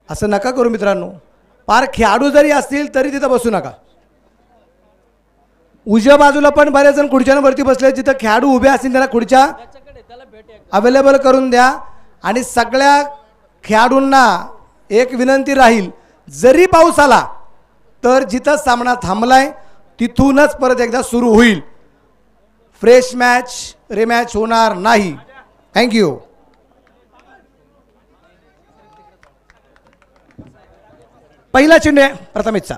असं नका करू मित्रांनो. पार खेळाडू जरी असतील तरी तिथं बसू नका. उजव्या बाजूला पण बरेच जण खुर्च्यांवरती बसले, जिथं खेळाडू उभे असतील त्यांना खुर्च्या अवेलेबल करून द्या. आणि सगळ्या खेळाडूंना एक विनंती राहील, जरी पाऊस आला तर जिथं सामना थांबलाय तिथूनच परत एकदा सुरू होईल. फ्रेश मॅच रिमॅच होणार नाही. थँक्यू. पहिला चेंडू आहे प्रथमेशचा.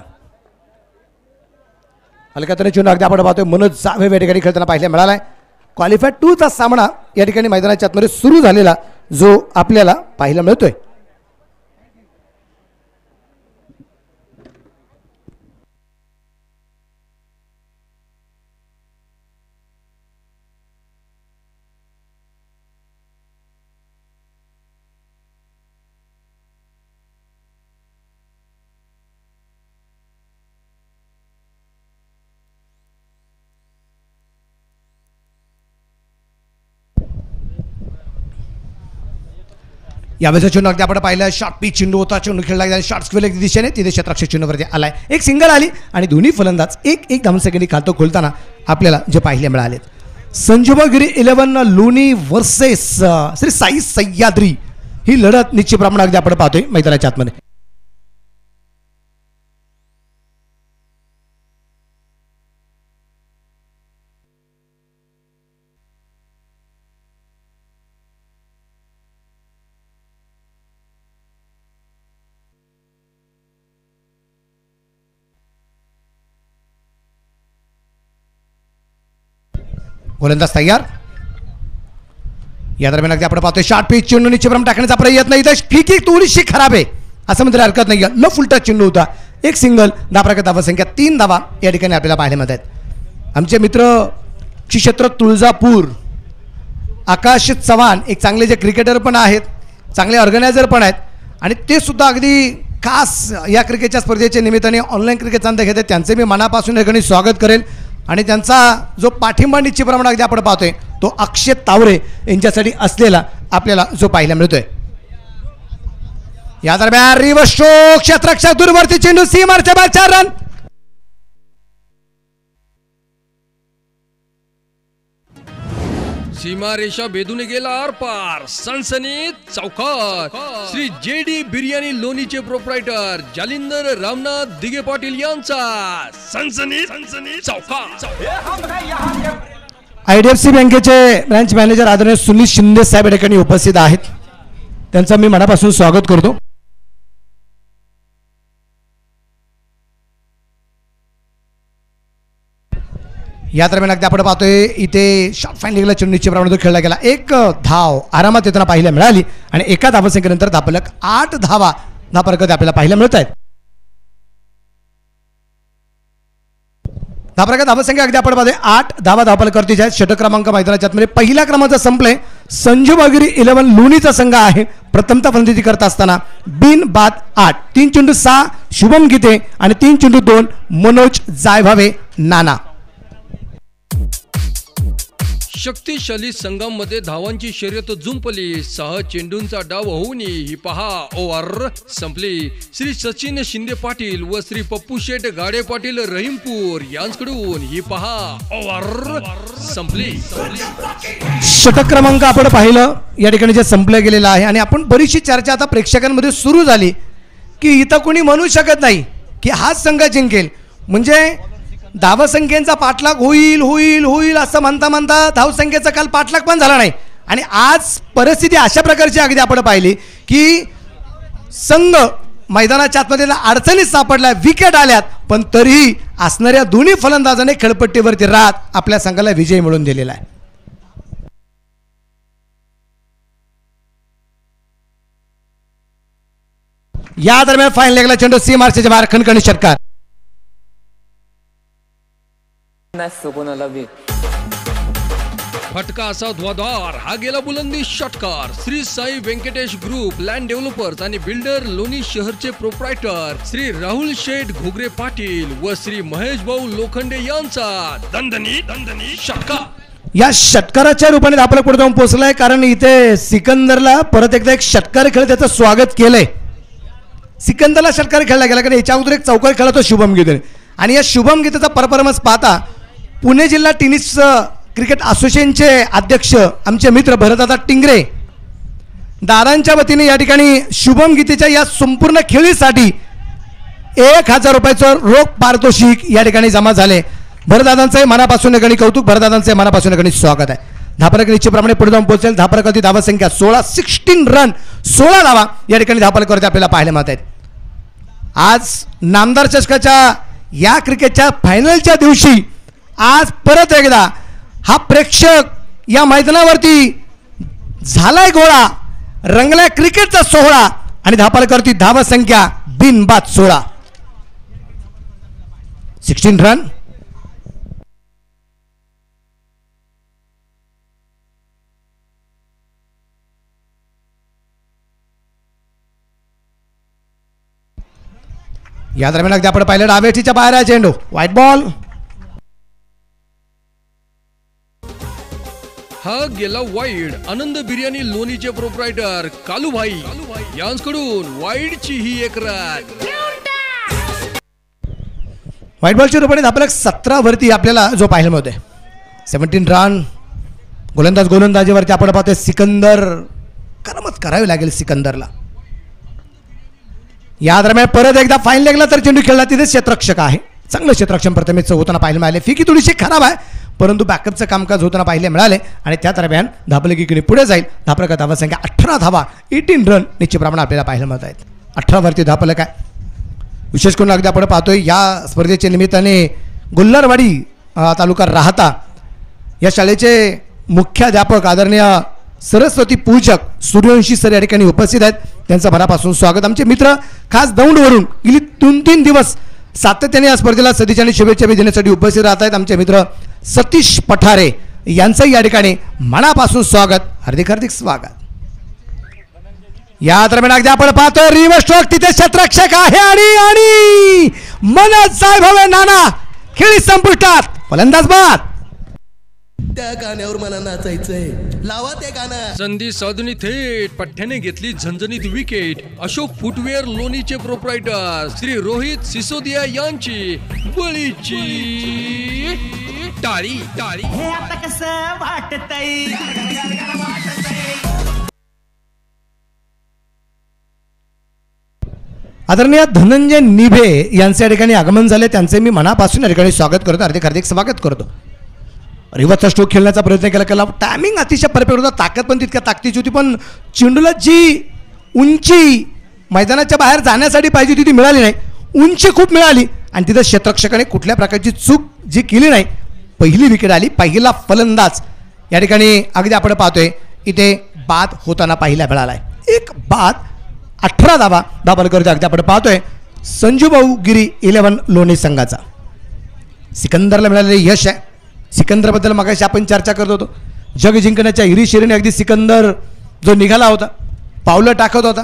हलक्यातने चेंडू अगदी आपण पाहतोय मनोज जाधव या ठिकाणी खेळताना पाहायला मिळालाय. क्वालिफाय 2 चा सामना या ठिकाणी मैदानाच्या आतमध्ये सुरू झालेला जो आपल्याला पाहायला मिळतोय. यावेळेचा चेंडू अगदी आपण पाहिलं शॉर्ट पिच चेंडू होता. चेंडू खेळला गेला शॉर्ट स्क्वेअर दिशेने तिथे क्षेत्ररक्षक चेंडूवरती आलाय. एक सिंगल आली आणि दोन्ही फलंदाज एक धावून सेकंडी खातो खोलताना आपल्याला जे पाहिले मिळालेत. संजीवगिरी 11 लोणी वर्सेस श्री साई सह्याद्री ही लढत निश्चितप्रमाणे अगदी आपण पाहतोय मैदानाच्या आतमध्ये. गोलंदाज तयार. या दरम्यान अगदी आपण पाहतोय शॉर्ट पिच चेंडू निश्चितप्रमाणे टाकण्याचा प्रयत्न. इथं फिकी थोडीशी खराब आहे असं म्हणता हरकत नाही. ल फुलटा चेंडू होता. एक सिंगल. धावप्रगत धावसंख्या 3 धावा या ठिकाणी आपल्याला पाहायला मिळत आहेत. आमचे मित्र श्री क्षेत्र तुळजापूर आकाश चव्हाण एक चांगले जे क्रिकेटर पण आहेत, चांगले ऑर्गनायझर पण आहेत आणि ते सुद्धा अगदी खास या क्रिकेटच्या स्पर्धेच्या निमित्ताने ऑनलाईन क्रिकेटचा अंदाज घेत आहेत. त्यांचे मी मनापासून या ठिकाणी स्वागत करेल. आणि त्यांचा जो पाठिंबा निश्चितप्रमाणे अगदी आपण पाहतोय तो अक्षय तावरे यांच्यासाठी असलेला आपल्याला जो पाहायला मिळतोय. या दरम्यान रिव्हर्स स्ट्रोक क्षेत्ररक्षक दूरवरती चेंडू सीमारच्या बाहेर 4 रन. सीमा रेषा भेदून गेला आरपार. सनसनीत चौकार. श्री जेडी बिर्याणी लोणीचे प्रोप्रायटर जालिंदर रामनाथ दिगे पाटील यांचा सनसनीत चौकार. IDFC बँकेचे ब्रांच मॅनेजर आदरणीय सुनील शिंदे साहेब या ठिकाणी उपस्थित आहेत. त्यांचं मी मनापासून स्वागत करतो. या दरम्यान अगदी आपण पाहतोय इथे शॉर्ट फाइंडिंगला चेंडू निश्चितप्रमाणे खेळला गेला. एक धाव आरामात येताना पाहायला मिळाली आणि एका धावसंख्येनंतर धापलक 8 धावा धापरकत आपल्याला पाहायला मिळत आहेत. धापरकत धावसंख्या अगदी आपण पाहतोय 8 धावा धावफलकावरती आहेत. षटक क्रमांक मैदानाच्या आतमध्ये पहिला क्रमांक संपले. संजीवगिरी 11 लोणीचा संघ आहे. प्रथमता फलंदाजी करत असताना बिन बाद 8. 3 चेंडू 6 शुभम गीते आणि 3 चेंडू 2 मनोज जायभावे नाना. शक्तिशाली संघांमध्ये धावांची शर्यत जुंपली. 6 चेंडूंचा डाव होऊन ही पहा ओव्हर संपली. श्री सचिन शिंदे पाटील व श्री पप्पू शेठ गाडे पाटील रहीमपूर यांच्याकडून ही पहा ओव्हर संपली. षटक क्रमांक आपण पाहिलं या ठिकाणी जे संपलं गेलेलं आहे आणि आपण बरीचशी चर्चा आता प्रेक्षकांमध्ये सुरू झाली की इथं कोणी म्हणू शकत नाही की हाच संघ जिंकेल. म्हणजे धावसंख्येचा पाठलाग होईल होईल होईल असं म्हणता म्हणता धावसंख्येचा काल पाठलाग पण झाला नाही आणि आज परिस्थिती अशा प्रकारची अगदी आपण पाहिली की संघ मैदानाच्या आतमध्ये अडचणीत सापडल्या. विकेट आल्यात पण तरीही असणाऱ्या दोन्ही फलंदाजाने खेळपट्टीवरती राहत आपल्या संघाला विजय मिळवून दिलेला आहे. या दरम्यान फाईन लेगला चेंडू सीमारच्या बाहेर खणखणी षटकार. फटका असा धुवाधार हा गेला बुलंदी षटकार. Shri Sai Venkatesh group land developers आणि बिल्डर लोणी शहरचे प्रोप्रायटर श्री राहुल शेठ घोगरे पाटील व श्री महेश भाऊ लोखंडे यांचा दणदणी षटकार. या षटकाराच्या रूपाने आपल्या पुढे जाऊन पोहोचलाय कारण इथे सिकंदरला परत एकदा एक षटकार खेळ त्याचं स्वागत केलंय. सिकंदरला षटकार खेळला गेला कारण याच्या अगोदर एक चौकार खेळला तो शुभम गीते आणि या शुभम गीतेचा परफॉर्मन्स पाहता पुणे जिल्हा टेनिस क्रिकेट असोसिएशनचे अध्यक्ष आमचे मित्र भरतदादा टिंगरे दादांच्या वतीने या ठिकाणी शुभम गीतेच्या या संपूर्ण खेळीसाठी 1000 रुपयाचं रोख पारितोषिक या ठिकाणी जमा झाले. भरतदादांचे मनापासून या ठिकाणी कौतुक, भरतदादांचे मनापासून या ठिकाणी स्वागत आहे. धापलक निश्चितप्रमाणे पुढे जाऊन पोहोचेल. धापलकाची धावा संख्या 16 रन 16 धावा या ठिकाणी धापलकवरती आपल्याला पाहायला मिळत आहेत. आज नामदार चषकाच्या या क्रिकेटच्या फायनलच्या दिवशी आज परत एकदा हा प्रेक्षक या मैदानावरती झालाय गोळा, रंगलाय क्रिकेटचा सोहळा आणि धापलकवरती धावा संख्या बिनबाद 16 रन. या दरम्यान अगदी आपण पाहिलं डावेटीच्या बाहेर आहे चेंडू, व्हाईट बॉल. हा गेला वाईड. आनंद बिर्याणी लोणीचे प्रोप्रायटर कालूभाई यांकडून वाईडची ही एक रन. व्हाईट बॉलच्या रूपाने धापलक 17 वरती आपल्याला जो पाहायला मिळतोय. 17 रन. गोलंदाजीवरती आपण पाहतोय सिकंदर. करामत करावी लागेल सिकंदरला. या दरम्यान परत एकदा फाईन लेगला तर चेंडू खेळला, तिथे क्षेत्ररक्षक आहे. चांगलं क्षेत्ररक्षण प्रथमेच होताना पाहायला मिळाले. फिकी थोडीशी खराब आहे परंतु बॅकअपचं कामकाज होताना पाहायला मिळाले आणि त्या दरम्यान धापलक इकडे पुढे जाईल. धापलक धावा संख्या 18 धावा 18 रन निश्चितप्रमाणे आपल्याला पाहायला मिळत आहेत. 18 वरती धापलक आहे. विशेष करून अगदी आपण पाहतोय या स्पर्धेच्या निमित्ताने गुल्हारवाडी तालुका राहता या शाळेचे मुख्याध्यापक आदरणीय सरस्वती पूजक सूर्यवंशी सर या ठिकाणी उपस्थित आहेत. त्यांचं मनापासून स्वागत. आमचे मित्र खास दौंडवरून गेली 3 दिवस सातत्याने या स्पर्धेला सदिच्छा आणि शुभेच्छा देण्यासाठी उपस्थित राहत आहेत. आमचे मित्र सतीश पठारे यांचंही या ठिकाणी मनापासून स्वागत, हार्दिक स्वागत. या दरम्यान अगदी आपण पाहतोय रिव्हर्स स्ट्रोक, तिथे क्षेत्ररक्षक आहे आणि मनज साहेब नाना खेळी संपुष्टात. फलंदाज बाद. त्या गाण्यावर मला नाचायचंय, लावा ते गाणं. संधी साधून थेट पठ्ठ्याने घेतली झणझणीत विकेट. अशोक फुटवेअर लोणीचे प्रोप्रायटर श्री रोहित सिसोदिया यांची बळीची टाळी. हे आता कसं वाटतंय. आदरणीय धनंजय निभे यांचे या ठिकाणी आगमन झाले. त्यांचे मी मनापासून या ठिकाणी स्वागत करतो, हार्दिक स्वागत करतो. रिव्हर्स स्ट्रोक खेळण्याचा प्रयत्न केला. टायमिंग अतिशय परफेक्ट होता, ताकद पण तितक्या ताकदीची होती, पण चेंडूला जी उंची मैदानाच्या बाहेर जाण्यासाठी पाहिजे होती ती मिळाली नाही. उंची खूप मिळाली आणि तिथं क्षेत्ररक्षकाने कुठल्या प्रकारची चूक जी केली नाही. पहिली विकेट आली, पहिला फलंदाज या ठिकाणी अगदी आपण पाहतोय इथे बाद होताना पाहिला मिळाला आहे. एक बाद 18 धावा धापलकरच्या अगदी आपण पाहतोय संजूभाऊ गिरी 11 लोणी संघाचा. सिकंदरला मिळालेले यश आहे. सिकंदरबद्दल मगाशी आपण चर्चा करत होतो. जग जिंकण्याच्या हिरीशिरीने अगदी सिकंदर जो निघाला होता, पावलं टाकत होता,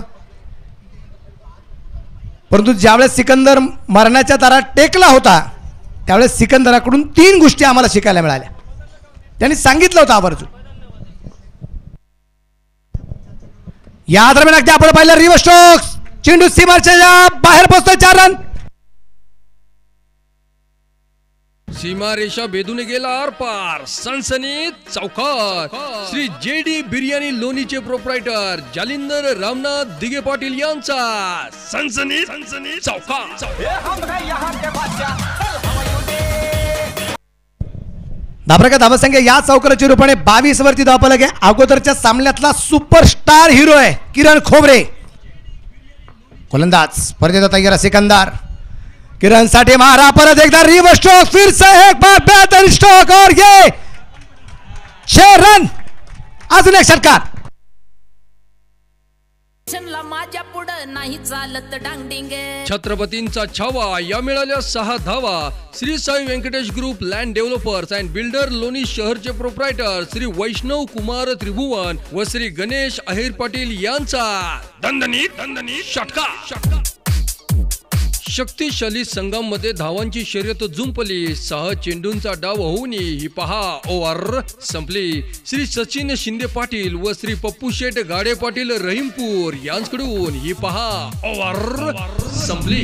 परंतु ज्यावेळेस सिकंदर मरणाच्या दारात टेकला होता त्यावेळेस सिकंदराकडून 3 गोष्टी आम्हाला शिकायला मिळाल्या. त्यांनी सांगितलं होतं आवर्जून. या दरम्यान अगदी आपण पाहिलं रिव्हर्स स्ट्रोक, चेंडू सीमारेषेच्या बाहेर पोहोचतोय. 4 रन. सीमारेषा भेदून गेला आरपार. सनसनीत चौकार. श्री JD बिर्याणी लोणीचे प्रोप्रायटर जालिंदर रामनाथ दिगे पाटील यांचा सनसनीत चौकार. धापलक धावा संख्या या चौकाराच्या रूपाने 22 वरती धापलक आहे. अगोदरच्या सामन्यातला सुपरस्टार हिरो आहे किरण खोबरे. गोलंदाज स्पर्धेचा तयार सिकंदर. किरण साठी मारा परत एकदा रिव्हर्स स्ट्रोक, फिर से एक बार बेहतरीन स्ट्रोक और ये 6 रन. अजून एक षटकार. माझ्या पुढं नाही चालत डांगडिंगे. छत्रपतींचा छावा या मिळाल्या 6 धावा. Shri Sai Venkatesh group land developers and builder Loni शहरचे प्रोप्रायटर श्री वैष्णव कुमार त्रिभुवन व श्री गणेश अहिर पाटील यांचा दणदणीत षटकार. शक्तिशाली संघामध्ये धावांची शर्यत जुंपली. 6 चेंडूंचा डाव होऊन ही पहा ओव्हर संपली. श्री सचिन शिंदे पाटील व श्री पप्पू शेठ गाडे पाटील रहीमपूर यांच्याकडून ही पहा ओव्हर संपली.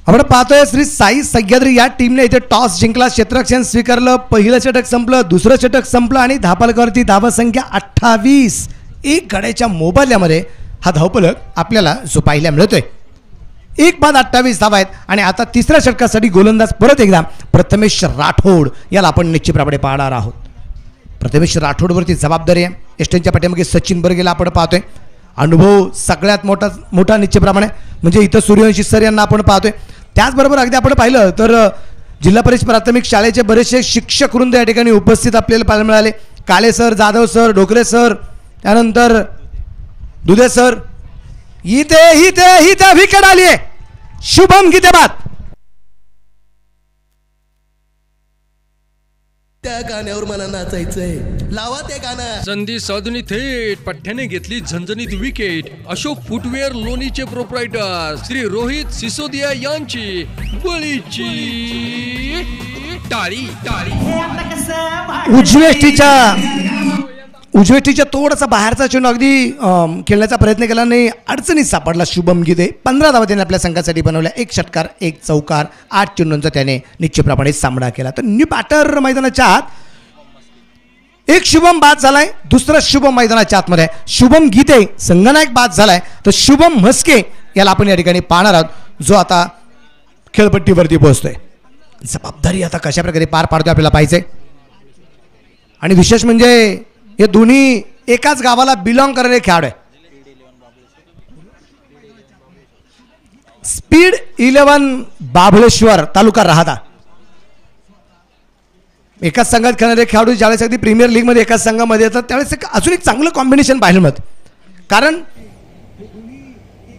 आपण पाहतोय श्री साई सह्याद्री या टीमने इथे टॉस जिंकला, क्षेत्ररक्षण स्वीकारलं, पहिलं षटक संपलं, दुसरं षटक संपलं आणि धावफलकावरती धावसंख्या 28. एक गड्याच्या मोबाईलमध्ये हा धावफलक आपल्याला जो पाहायला मिळतोय. 1 बाद 28 धावा आहेत आणि आता तिसऱ्या षटकासाठी गोलंदाज परत एकदा प्रथमेश राठोड याला आपण निश्चितप्रमाणे पाहणार आहोत. प्रथमेश राठोडवरती जबाबदारी आहे. एस्टनच्या पाठीमागे सचिन बर्गेला आपण पाहतोय. अनुभव सगळ्यात मोठा निश्चितप्रमाणे म्हणजे इथं सूर्यवंशी सर यांना आपण पाहतोय. त्याचबरोबर अगदी आपण पाहिलं तर जिल्हा परिषद प्राथमिक शाळेचे बरेचसे शिक्षक वृंद या ठिकाणी उपस्थित आपल्याला पाहायला मिळाले. काळे सर, जाधव सर, डोकरे सर, त्यानंतर दुधे सर. इथे विकेट आली आहे. शुभम गीते बाद. त्या गाण्यावर मला नाचायचंय, लावा ते गाणं. संधी साधून थेट पठ्ठ्याने घेतली झणझणीत विकेट. अशोक फुटवेअर लोणीचे प्रोप्रायटर श्री रोहित सिसोदिया यांची बळीची टाळी. हे आता कसं वाटतंय? उजवेष्टीच्या थोडासा बाहेरचा चेंडू अगदी खेळण्याचा प्रयत्न केला नाही, अडचणीत सापडला शुभम गीते. 15 धावा त्याने आपल्या संघासाठी बनवल्या. 1 षटकार 1 चौकार 8 चेंडूंचा त्याने निश्चितप्रमाणे सामना केला. तर न्यू बॅटर मैदानाच्या आत एक शुभम बाद झालाय, दुसरा शुभम मैदानाच्या आतमध्ये शुभम गीते संघनायक बाद झालाय. तर शुभम म्हस्के याला आपण या ठिकाणी पाहणार आहोत जो आता खेळपट्टीवरती पोहोचतोय. जबाबदारी आता कशा प्रकारे पार पाडतोय आपल्याला पाहिजे. आणि विशेष म्हणजे हे दोन्ही एकाच गावाला बिलॉंग करणारे खेळाडू आहे. स्पीड 11 बाभळेश्वर तालुका राहता. एकाच संघात खेळणारे खेळाडू ज्यावेळेस अगदी प्रीमियर लीगमध्ये एकाच संघामध्ये येतात त्यावेळेस अजून एक चांगलं कॉम्बिनेशन पाहायला मिळतं. कारण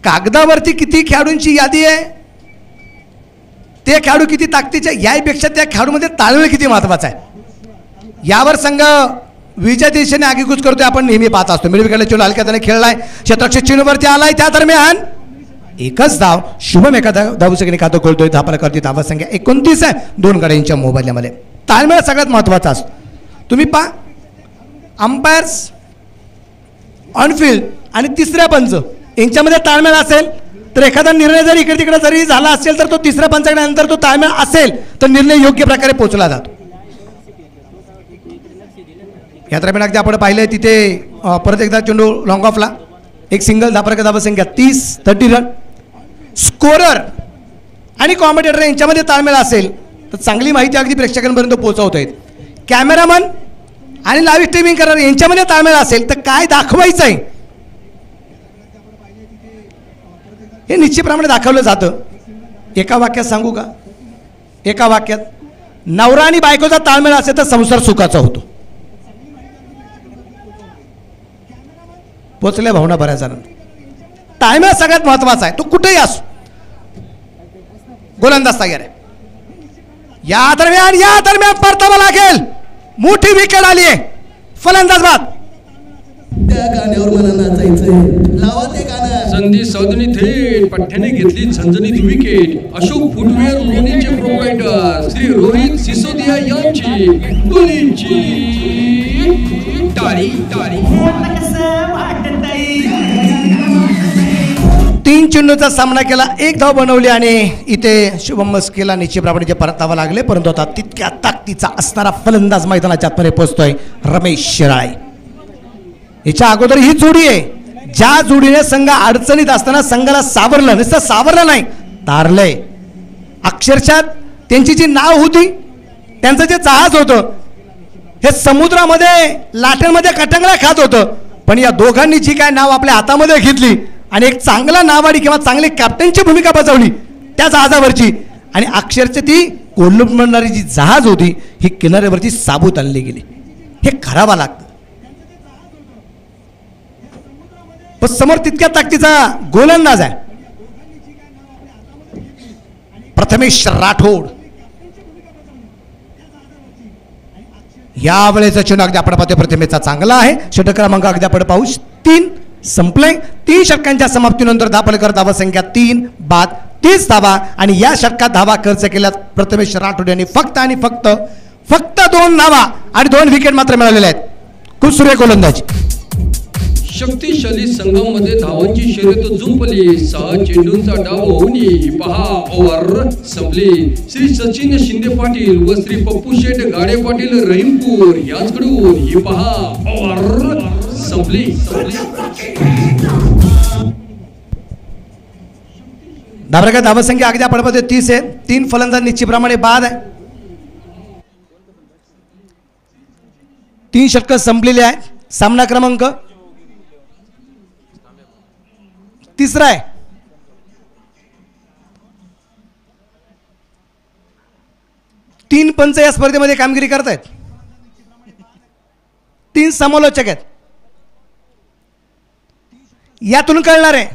कागदावरती किती खेळाडूंची यादी आहे, ते खेळाडू किती ताकदीचे यापेक्षा त्या खेळाडूमध्ये ताळमेळ किती महत्वाचा आहे यावर संघ विजय दिशेने आगीकूच करतोय आपण नेहमी पाहत असतो. मिडविकेटला चेंडू हलक्या त्याने खेळलाय, क्षेत्ररक्षक चेंडूवरती आलाय. त्या दरम्यान एकच धाव शुभम एका धावसंख्येने खातं खोलतोय. धावफलकावरती धावसंख्या 29 आहे 2 गड्यांच्या मोबाईलमध्ये. ताळमेळ सगळ्यात महत्वाचा असतो. तुम्ही पहा अंपायर्स ऑनफिल्ड आणि तिसऱ्या पंच यांच्यामध्ये ताळमेळ असेल तर एखादा निर्णय जरी इकडे तिकडे जरी झाला असेल तर तो तिसऱ्या पंचाकडे नंतर तो ताळमेळ असेल तर निर्णय योग्य प्रकारे पोहोचला जातो. या दरम्यान अगदी आपण पाहिलंय तिथे परत एकदा चेंडू लॉंग ऑफला 1 सिंगल. धावसंख्या 30 रन. स्कोरर आणि कॉमेंटेटर यांच्यामध्ये ताळमेळ असेल तर चांगली माहिती अगदी प्रेक्षकांपर्यंत पोहोचवता येईल. कॅमेरामन आणि लाईव्ह स्ट्रीमिंग करणार यांच्यामध्ये ताळमेळ असेल तर काय दाखवायचं आहे हे निश्चितप्रमाणे दाखवलं जातं. एका वाक्यात सांगू का? एका वाक्यात नवरा आणि बायकोचा ताळमेळ असेल तर संसार सुखाचा होतो. पोचल्या भावना बऱ्याच जणांना. ताळमेळ सगळ्यात महत्वाचा आहे, तो कुठेही असो. गोलंदाज तयार आहे. या दरम्यान परतावा लागेल. मोठी विकेट आली आहे. फलंदाज बाद. त्या गाण्यावर मला नाचायचंय, लावा ते गाणं. संधी साधून थेट पठ्ठ्याने घेतली झणझणीत विकेट. अशोक फुटवेअर लोणीचे प्रोप्रायटर श्री रोहित सिसोदिया यांची बळीची टाळी. हे आता कसं वाटतंय? 3 चेंडूचा सामना केला, 1 धाव बनवली आणि इथे शुभम म्हस्केला निश्चितप्रमाणे परतावा लागले. परंतु आता तितक्या ताकदीचा असणारा फलंदाज मैदानाच्या आतमध्ये पोहोचतोय रमेश शिराळे. याच्या अगोदर ही जोडी आहे ज्या जोडीने संघ अडचणीत असताना संघाला सावरलं. नुसतं सावरलं नाही, तारलंय. अक्षरशः त्यांची जी नाव होती, त्यांचं जे जहाज होतं हे समुद्रामध्ये लाटेमध्ये कटंगळा खात होतं. पण या दोघांनी जी काय नाव आपल्या हातामध्ये घेतली आणि एक चांगला नावाडी किंवा चांगली कॅप्टनची भूमिका बजावली त्या जहाजावरची आणि अक्षरशः ती कोलमडणारी जी जहाज होती ही किनाऱ्यावरती साबूत आणली गेली. हे करावं लागतं. पण समोर तितक्या ताकदीचा गोलंदाज आहे प्रथमेश राठोड. यावेळेचा चेंडू अगदी आपण पाहतोय प्रथमेशचा चांगला आहे. षटक क्रमांक अगदी आपण पाहू 3 संपले. 3 षटकांच्या समाप्तीनंतर दाभोलकर धावा संख्या 3 बाद 30 धावा आणि या षटकात धावा खर्च केल्यात प्रथमेश राठोड यांनी फक्त आणि फक्त 2 धावा आणि 2 विकेट मात्र मिळालेले आहेत. खूप सुरेख गोलंदाजी. शक्तिशाली संघामध्ये धावांची शर्यत जुंपली. 6 चेंडूंचा डाव होऊन ही पहा ओव्हर संपली. श्री सचिन शिंदे पाटील व श्री पप्पू शेठ गाडे पाटील रहीमपूर यांच्याकडून ही पहा ओव्हर संपली. धाबरका धावा संख्या अगदी आपण पाहतोय 30 आहे. 3 फलंदाज निश्चितप्रमाणे बाद आहे. 3 षटकं संपलेली आहे. सामना क्रमांक 3 आहे. तीन पंच या स्पर्धेमध्ये कामगिरी करतायत. 3 समालोचक आहेत. यातून कळणार आहे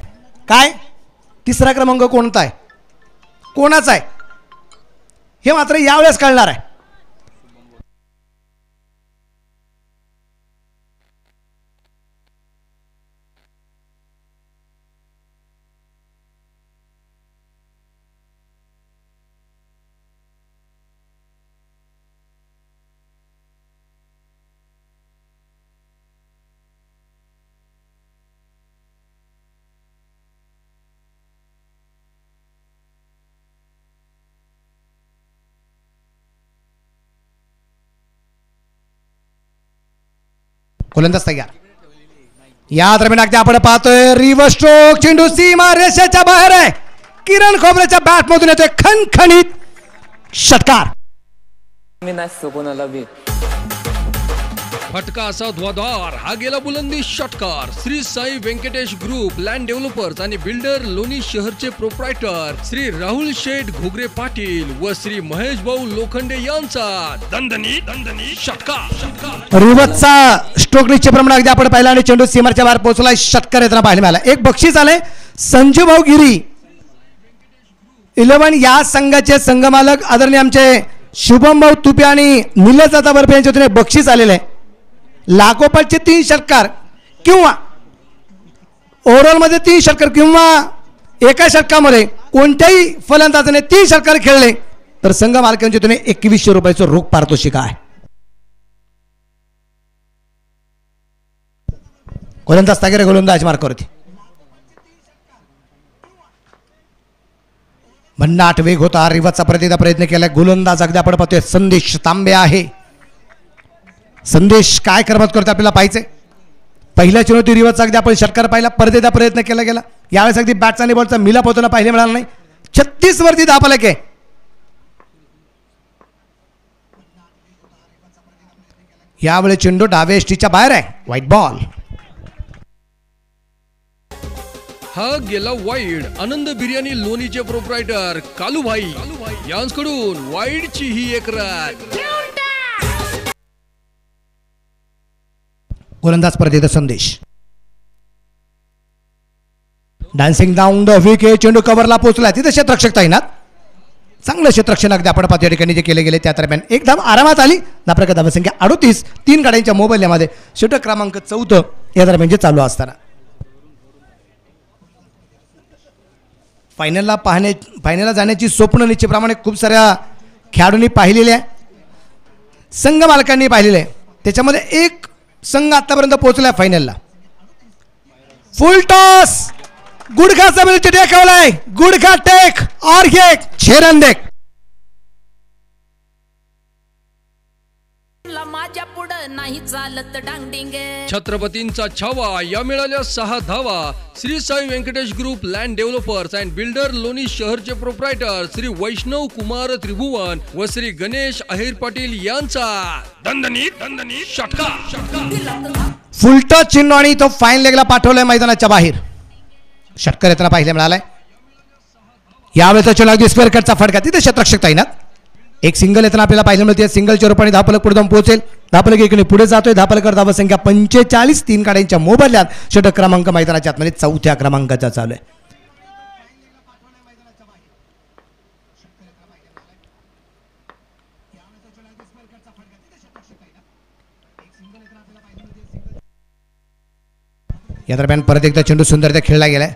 काय 3रा क्रमांक कोणता आहे, कोणाचा आहे हे मात्र यावेळेस कळणार आहे. गोलंदाज तयार. या दरम्यान अगदी आपण पाहतोय रिव्हर्स स्ट्रोक. चेंडू सीमा रेषेच्या बाहेर आहे. किरण खोबरेच्या बॅट मधून येतोय खणखणीत षटकार. फटका असा धुवाधार हा गेला बुलंदी षटकार. Shri Sai Venkatesh group land developers आणि बिल्डर लोणी शहरचे प्रोप्रायटर श्री राहुल शेठ घोगरे पाटील व श्री महेश भाऊ लोखंडे यांचा दणदणी षटकार. रिव्हर्सचा स्ट्रोक निश्चितप्रमाणे अगदी आपण पाहिला आणि चेंडू सीमाच्या बाहेर पोहोचला. षटकार येताना पाहायला मिळाला. एक बक्षीस आले संजू भाऊ गिरी 11 या संघाचे संघमालक आदरणीय आमचे शुभम भाऊ तुपे आणि निलेश दादा बर्फे यांच्या वतीने बक्षीस आलेले आहे. लागोपाठचे 3 षटकार किंवा ओव्हरऑल मध्ये 3 षटकार किंवा एका षटकामध्ये कोणत्याही फलंदाजाने 3 षटकार खेळले तर संघ मालकांच्या वतीने 2100 रुपयाचं रोख पारितोषिक आहे. गोलंदाज तागेरे गोलंदाज मार्कावरती. भन्नाट वेग होता. रिव्हर्सचा प्रयत्न केला. गोलंदाज अगदी आपण पाहतोय संदेश तांबे आहे. संदेश काय करमत करतो आपल्याला पाहिजे. पहिल्या चेंडूत रिव्हर्सचा अगदी आपण षटकार पाहिला. परतीचा प्रयत्न केला गेला. यावेळेस अगदी बॅटचा आणि बॉलचा मिलाप होताना पाहिले मिळाला नाही. 36 वरती धावफलक आहे. यावेळी चेंडू डाव्या एसटीच्या बाहेर आहे. White ball. हा गेला वाईड. आनंद बिर्याणी लोणीचे प्रोप्रायटर कालूभाई यांच्याकडून वाईडची ही एक रन. गोलंदाज स्पर्धेचा संदेश. Dancing down the wicket. चेंडू कव्हरला पोहोचला. तिथे क्षेत्ररक्षक तैनात. चांगलं क्षेत्ररक्षण अगदी आपण पाहतो या ठिकाणी जे केले गेले. त्या दरम्यान एक धाव आरामात आली. धाव संख्या 38. 3 गाड्यांच्या मोबाईलमध्ये षटक क्रमांक 4 या दरम्यान जे चालू असताना फायनलला जाण्याची स्वप्न निश्चितप्रमाणे खूप साऱ्या खेळाडूंनी पाहिलेले आहे. संघ मालकांनी पाहिलेले आहे. त्याच्यामध्ये एक संघ आतापर्यंत पोहोचलाय फायनलला. फुल टॉस. गुडघाचा बिलची टेकवलाय. गुडघा टेक और एक छेरंदेक. माझ्या पुढं नाही चालत डांगडिंग. छत्रपतींचा छावा. या मिळाल्या 6 धावा. Shri Sai Venkatesh group land developers and builder Loni शहरचे प्रोप्रायटर श्री वैष्णव कुमार त्रिभुवन व श्री गणेश अहिर पाटील यांचा दणदणी षटकार. फुलटॉस चिन्ह आणि तो फाईन लेगला पाठवलाय मैदानाच्या बाहेर. षटकार येताना पाहिले मिळालाय. यावेळेचा चेंडू अगदी स्क्वेअर कटचा फटका. तिथे क्षेत्ररक्षक तैनात. एक सिंगल येताना आपल्याला पाहायला मिळते. सिंगलच्या रूपाने धावफलक पुढे जाऊन पोहोचेल. धावफलक इकडे पुढे जातोय. धावफलकर धाव संख्या 45. 3 गाड्यांच्या मोबाईलात षटक क्रमांक मैदानाच्या आतमध्ये 4थ्या क्रमांकाचा चालू आहे. या दरम्यान परत एकदा चेंडू सुंदरता खेळला गेलाय.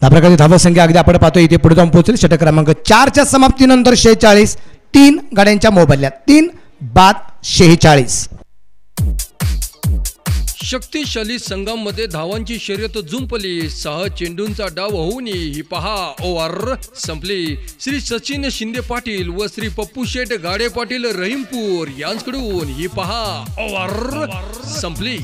त्या प्रकारची धावसंख्या अगदी आपण पाहतो इथे पुढे जाऊन पोहोचेल. षटक क्रमांक 4च्या समाप्तीनंतर 46 3 गाड्यांच्या मोबदल्यात 3 बाद 46. शक्तिशाली संघांमध्ये धावांची शर्यत जुंपली. 6 चेंडूंचा डाव होऊन ही पहा ओव्हर संपली. श्री सचिन शिंदे पाटील व श्री पप्पू शेठ गाडे पाटील रहीमपूर यांच्याकडून ही पहा ओव्हर संपली.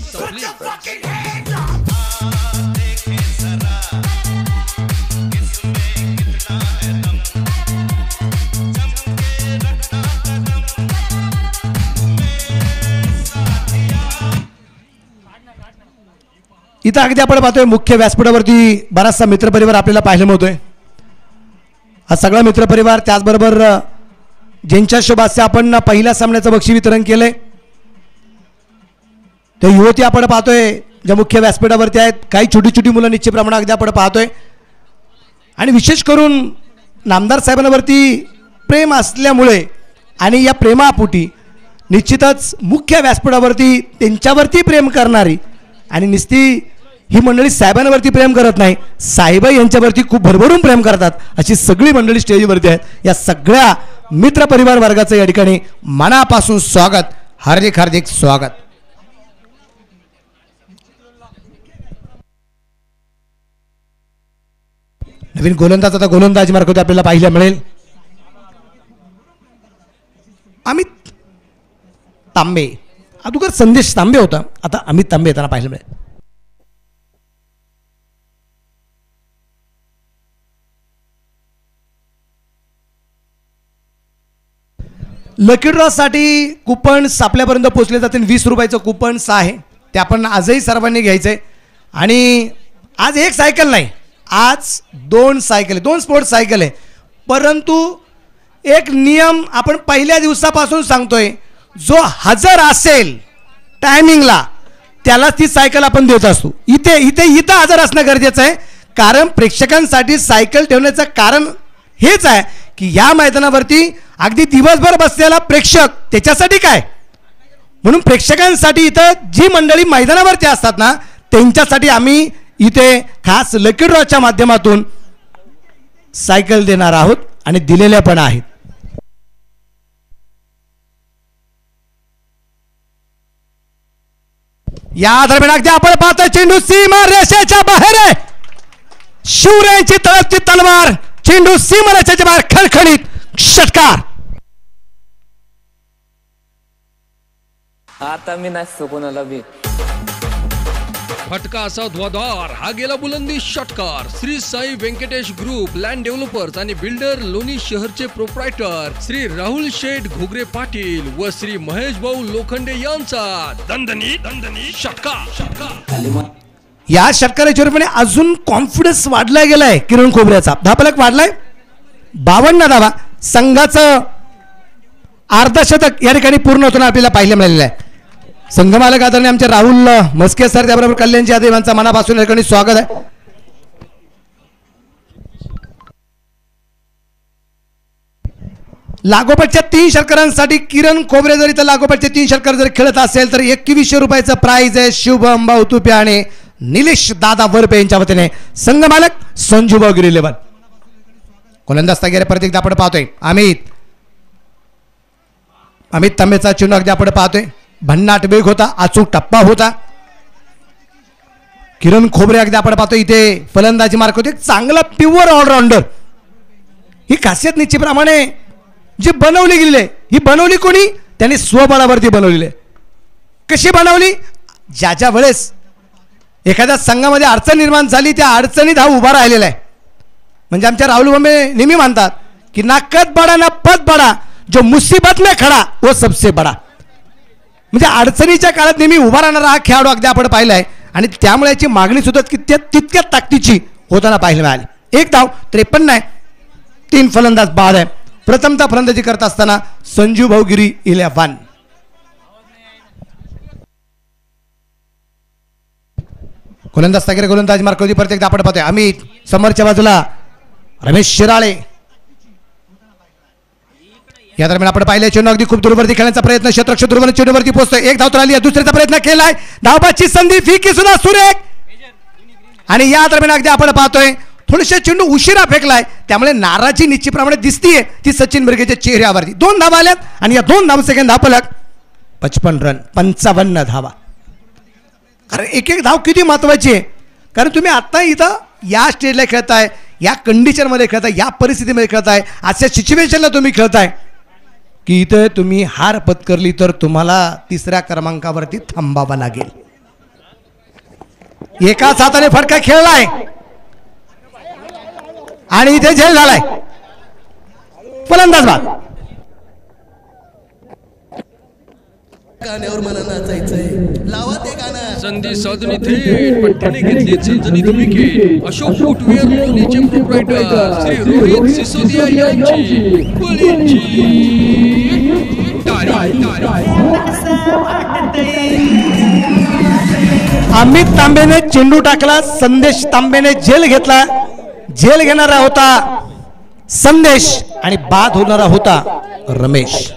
इथं अगदी आपण पाहतोय मुख्य व्यासपीठावरती बराचसा मित्रपरिवार आपल्याला पाहायला मिळतोय. हा सगळा मित्रपरिवार त्याचबरोबर ज्यांच्या शुभास्य आपण पहिल्या सामन्याचं बक्षीस वितरण केलंय ते युवती आपण पाहतोय ज्या मुख्य व्यासपीठावरती आहेत. काही छोटी छोटी मुलं निश्चित प्रमाणात अगदी आपण पाहतोय आणि विशेष करून नामदार साहेबांवरती प्रेम असल्यामुळे आणि या प्रेमापोटी निश्चितच मुख्य व्यासपीठावरती त्यांच्यावरती प्रेम करणारी आणि नुसती ही मंडळी साहेबांवरती प्रेम करत नाही, साहेब यांच्यावरती खूप भरभरून प्रेम करतात अशी सगळी मंडळी स्टेजवरती आहेत. या सगळ्या मित्रपरिवार वर्गाचं या ठिकाणी मनापासून स्वागत, हार्दिक हार्दिक स्वागत. नवीन गोलंदाज आता गोलंदाजी मार्फत आपल्याला पाहायला मिळेल. अमित तांबे, अगोदर संदेश तांबे होता, आता अमित तांबे येताना पाहायला मिळेल. लकी ड्रॉ साठी कुपन्स आपल्यापर्यंत पोहोचले जातील. 20 रुपयाचं कुपन्स आहे ते आपण आजही सर्वांनी घ्यायचंय. आणि आज एक सायकल नाही, आज 2 सायकल आहे, 2 स्पोर्ट्स सायकल आहे. परंतु एक नियम आपण पहिल्या दिवसापासून सांगतोय, जो हजर असेल टायमिंगला त्यालाच ती सायकल आपण देत असतो. इथं हजर असणं गरजेचं आहे, कारण प्रेक्षकांसाठी सायकल ठेवण्याचं कारण हेच आहे की या मैदानावरती अगदी दिवसभर बसलेला प्रेक्षक त्याच्यासाठी काय, म्हणून प्रेक्षकांसाठी इथं जी मंडळी मैदानावरती असतात ना त्यांच्यासाठी आम्ही इथे खास लकी ड्रॉच्या माध्यमातून सायकल देणार आहोत आणि दिलेल्या पण आहेत. या दरम्यान अगदी आपण पाहतो चेंडू सीमा रेषेच्या बाहेर आहे. शिवरायांची तळपती तलवार, चेंडू सीमा रेषेच्या बाहेर, खणखणीत षटकार. आता मी नसतो कोणाला बी. फटका असा ध्वाधार, हा गेला बुलंदी षटकार. Shri Sai Venkatesh group, land developers आणि बिल्डर, लोणी शहरचे प्रोप्रायटर श्री राहुल शेठ घोगरे पाटील व श्री महेश भाऊ लोखंडे यांचा दणदणी षटकार. या षटकाराच्या रूपाने अजून कॉन्फिडन्स वाढला गेलाय किरण खोबऱ्याचा. धापलक वाढलाय 52 धावा. संघाचं अर्धशतक या ठिकाणी पूर्ण होताना आपल्याला पाहायला मिळालेलं आहे. संघमालक आदरणीय आमचे राहुल मस्के सर, त्याबरोबर कल्याणजी यादव यांचा मनापासून या ठिकाणी स्वागत आहे. लागोपाठच्या 3 षटकारांसाठी किरण खोबरे जर इथं लागोपाठचे 3 षटकार जर खेळत असेल तर 2100 रुपयाचं प्राइज आहे. शुभम भाऊ तुपे आणि निलेश दादा वरपे यांच्या वतीने संघमालक संजू भाऊ गिरी लेवल. गोलंदाज गेले परत एकदा आपण पाहतोय अमित तांबेचा चेंडू अगदी आपण पाहतोय. भन्नाट वेग होता, अचूक टप्पा होता. किरण खोबरे अगदी आपण पाहतोय इथे फलंदाजी मार्क होते. चांगला प्युअर ऑलराऊंडर. ही खासियत निश्चितप्रमाणे जी बनवली गेली आहे, ही बनवली कोणी, त्याने स्वबळावरती बनवलेली आहे. कशी बनवली, ज्या वेळेस एखाद्या संघामध्ये अडचण निर्माण झाली त्या अडचणीत हा उभा राहिलेला आहे. म्हणजे आमच्या राहुल बंबे नेहमी म्हणतात की ना कद बडा ना पद बडा, जो मुसीबत में खडा वो सबसे बडा. म्हणजे अडचणीच्या काळात नेहमी उभा राहणारा हा खेळाडू अगदी आपण पाहिला आहे आणि त्यामुळे याची मागणी सुद्धा तितक्या ताकदीची होताना पाहायला मिळाली. 1 धाव 53 आहे. 3 फलंदाज बाद आहे. प्रथमतः फलंदाजी करत असताना संजू भाऊगिरी 11. गोलंदाज तागेरे गोलंदाज मार्क होती. परत एकदा आपण पाहतोय अमित समोरच्या बाजूला रमेश शिराळे. या दरम्यान आपण पाहिले चेंडू अगदी खूप दूरवरती खेळण्याचा प्रयत्न, क्षेत्ररक्षक दूरवर चेंडूवरती पोहोचतोय, एक धाव तर आली आहे, दुसऱ्याचा प्रयत्न केलाय, धावबाची संधी, फिकी सुद्धा सुरेख. आणि या दरम्यान अगदी आपण पाहतोय थोडेसे चेंडू उशिरा फेकलाय, त्यामुळे नाराजी निश्चितप्रमाणे दिसतीये ती सचिन बिर्गेच्या चेहऱ्यावरती. 2 धावा आल्यात आणि या 2 धाव सेकंद धावफलक 55 रन, 55 धावा. कारण एक एक धाव किती महत्वाची आहे, कारण तुम्ही आता इथं या स्टेजला खेळताय, या कंडिशनमध्ये खेळताय, या परिस्थितीमध्ये खेळताय, अशा सिच्युएशनला तुम्ही खेळताय की इथं तुम्ही हार पत्करली तर तुम्हाला 3ऱ्या क्रमांकावरती थांबावं लागेल. एकाच हाताने फटका खेळलाय आणि इथे झेल झालाय. फलंदाज बाद. गाण्यावर मला नाचायचंय, लावा ते गाणं. संधी साधून थेट पठ्ठ्याने घेतली झणझणीत विकेट. अशोक फुटवेअर लोणीचे प्रोप्रायटर श्री रोहित सिसोदिया यांची बळींची टाळी. कसं वाटतंय अमित तांबेने चेंडू टाकला, संदेश तांबेने झेल घेतला. झेल घेणारा होता संदेश आणि बाद होणारा होता रमेश.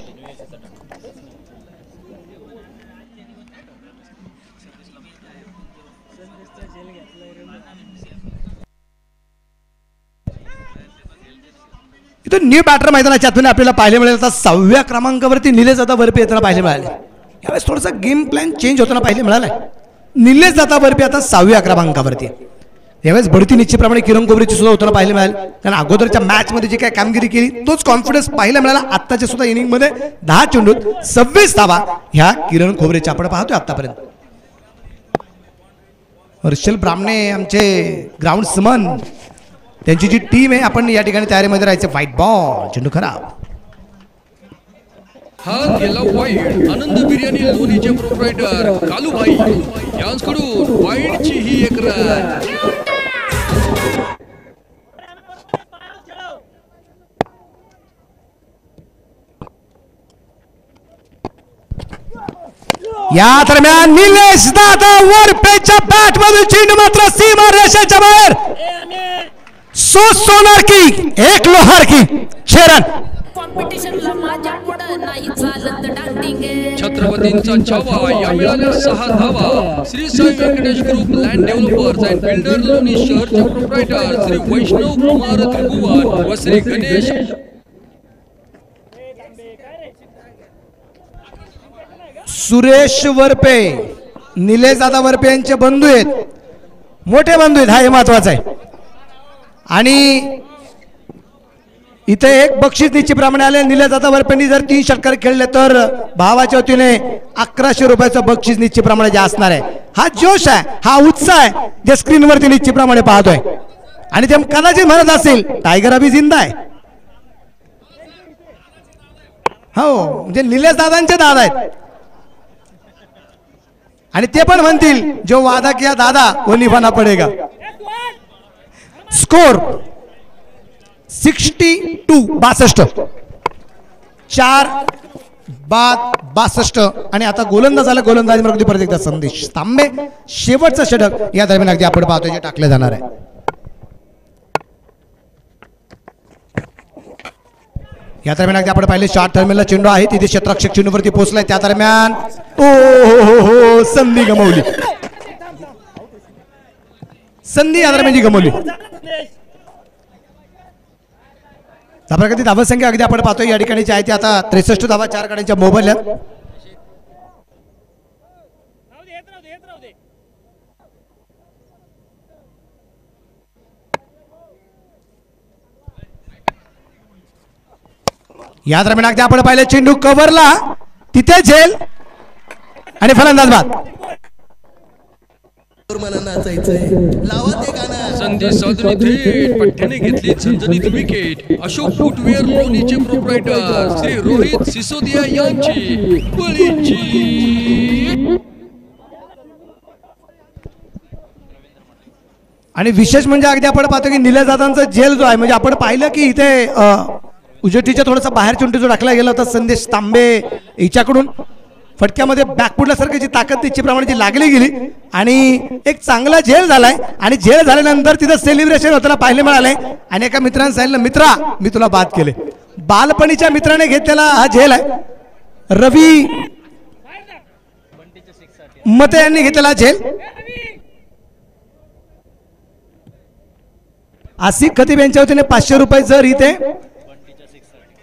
इथं न्यू बॅटर मैदानाच्या आतून आपल्याला पाहायला मिळेल. आता 6व्या क्रमांकावरती निलेश दादा बर्फी येताना पाहायला मिळाले. यावेळेस थोडासा गेम प्लॅन चेंज होताना पाहायला मिळालाय. निलेश दादा बर्फी आता 6व्या क्रमांकावरती. यावेळेस बढती निश्चितप्रमाणे किरण कोबरीची सुद्धा होताना पाहायला मिळाली, कारण अगोदरच्या मॅचमध्ये जी काय कामगिरी केली तोच कॉन्फिडन्स पाहायला मिळाला. आत्ताच्या सुद्धा इनिंगमध्ये 10 चेंडूत 26 धावा ह्या किरण खोबरेच्या आपण पाहतोय आतापर्यंत. हर्षल ब्राह्मणे आमचे ग्राउंड समन त्यांची जी टीम आहे आपण या ठिकाणी तयारीमध्ये राहायचं. व्हाईट बॉल, चेंडू खराब. हा गेला वाईड. आनंद बिर्याणी लोणीचे प्रोप्रायटर कालूभाई यांच्याकडून वाईडची ही एक रन. या दरम्यान निलेश दादा वरपेच्या बॅट मधून चेंडू मात्र सीमा रेषेच्या बाहेर. सोनार की एक लोहार की 6 रन. कॉम्पिटिशनला माझ्या पुढं नाही चालत डांडिंग. छत्रपतींचा छावा या मिळाल्या 6 धावा. Shri Sai Venkatesh group land developers and builder Loni शहरचे प्रोप्रायटर श्री वैष्णव कुमार त्रिभुवन व श्री गणेश सुरेश वरपे, निलेश दादा वरपे यांचे बंधू आहेत, मोठे बंधू आहेत. हा हे महत्वाचं आहे. आणि इथे एक बक्षीस निश्चितप्रमाणे आले. निलेश दादा वरपेंनी जर 3 षटकार खेळले तर भावाच्या वतीने 1100 रुपयाचं बक्षीस निश्चितप्रमाणे जे असणार आहे. हा जोश आहे, हा उत्साह आहे जे स्क्रीनवरती निश्चितप्रमाणे पाहतोय. आणि ते कदाचित म्हणत असेल टायगर अभि जिंदा आहे. हो, म्हणजे निलेश दादांचे दादा आहेत आणि ते पण म्हणतील जो वादा किया दादा वो निभाना पडेगा. स्कोर 62 4 बाद 62. आणि आता गोलंदाज झाला. गोलंदाजी मध्ये परत एकदा संदेश तांबे शेवटचा षटक या दरम्यान अगदी आपण पाहतोय जे टाकले जाणार आहे. या दरम्यान अगदी आपण पाहिले शॉर्ट टर्मिनलला चेंडू आहे, तिथे क्षेत्ररक्षक चेंडूवरती पोहोचलाय. त्या दरम्यान हो संधी गमावली. संधी या दरम्यान गमावली. धाबागती धावसंख्या अगदी आपण पाहतोय या ठिकाणी आहे ते आता 63 धावा 4 गाड्यांच्या मोबाईल्यात. या दरम्यान अगदी आपण पाहिलं चेंडू कव्हरला, तिथे झेल आणि फलंदाज बाद. मला नाचायचंय, लावा ते गाणं. संधी साधून थेट पठ्ठ्याने घेतली झणझणीत विकेट. अशोक फुटवेअर लोणीचे प्रोप्रायटर श्री रोहित सिसोदिया यांची बळींची. आणि विशेष म्हणजे अगदी आपण पाहतो की निलेश दादांचा झेल जो आहे, म्हणजे आपण पाहिलं की इथे उजेटीच्या थोडासा बाहेर चेंडू जो टाकला गेला होता संदेश तांबे हिच्याकडून, फटक्यामध्ये बॅकफुटल्यासारखी जी ताकद तिच्याप्रमाणे जी लागली गेली आणि एक चांगला झेल झालाय. आणि झेल झाल्यानंतर तिथं सेलिब्रेशन होताना पाहायला मिळालंय आणि एका मित्राने सांगितलं, मित्रा मी तुला बाद केले. बालपणीच्या मित्राने घेतलेला हा झेल आहे. रवी मते यांनी घेतलेला झेल. आसिफ खतीब यांच्या वतीने 500 रुपये जर इथे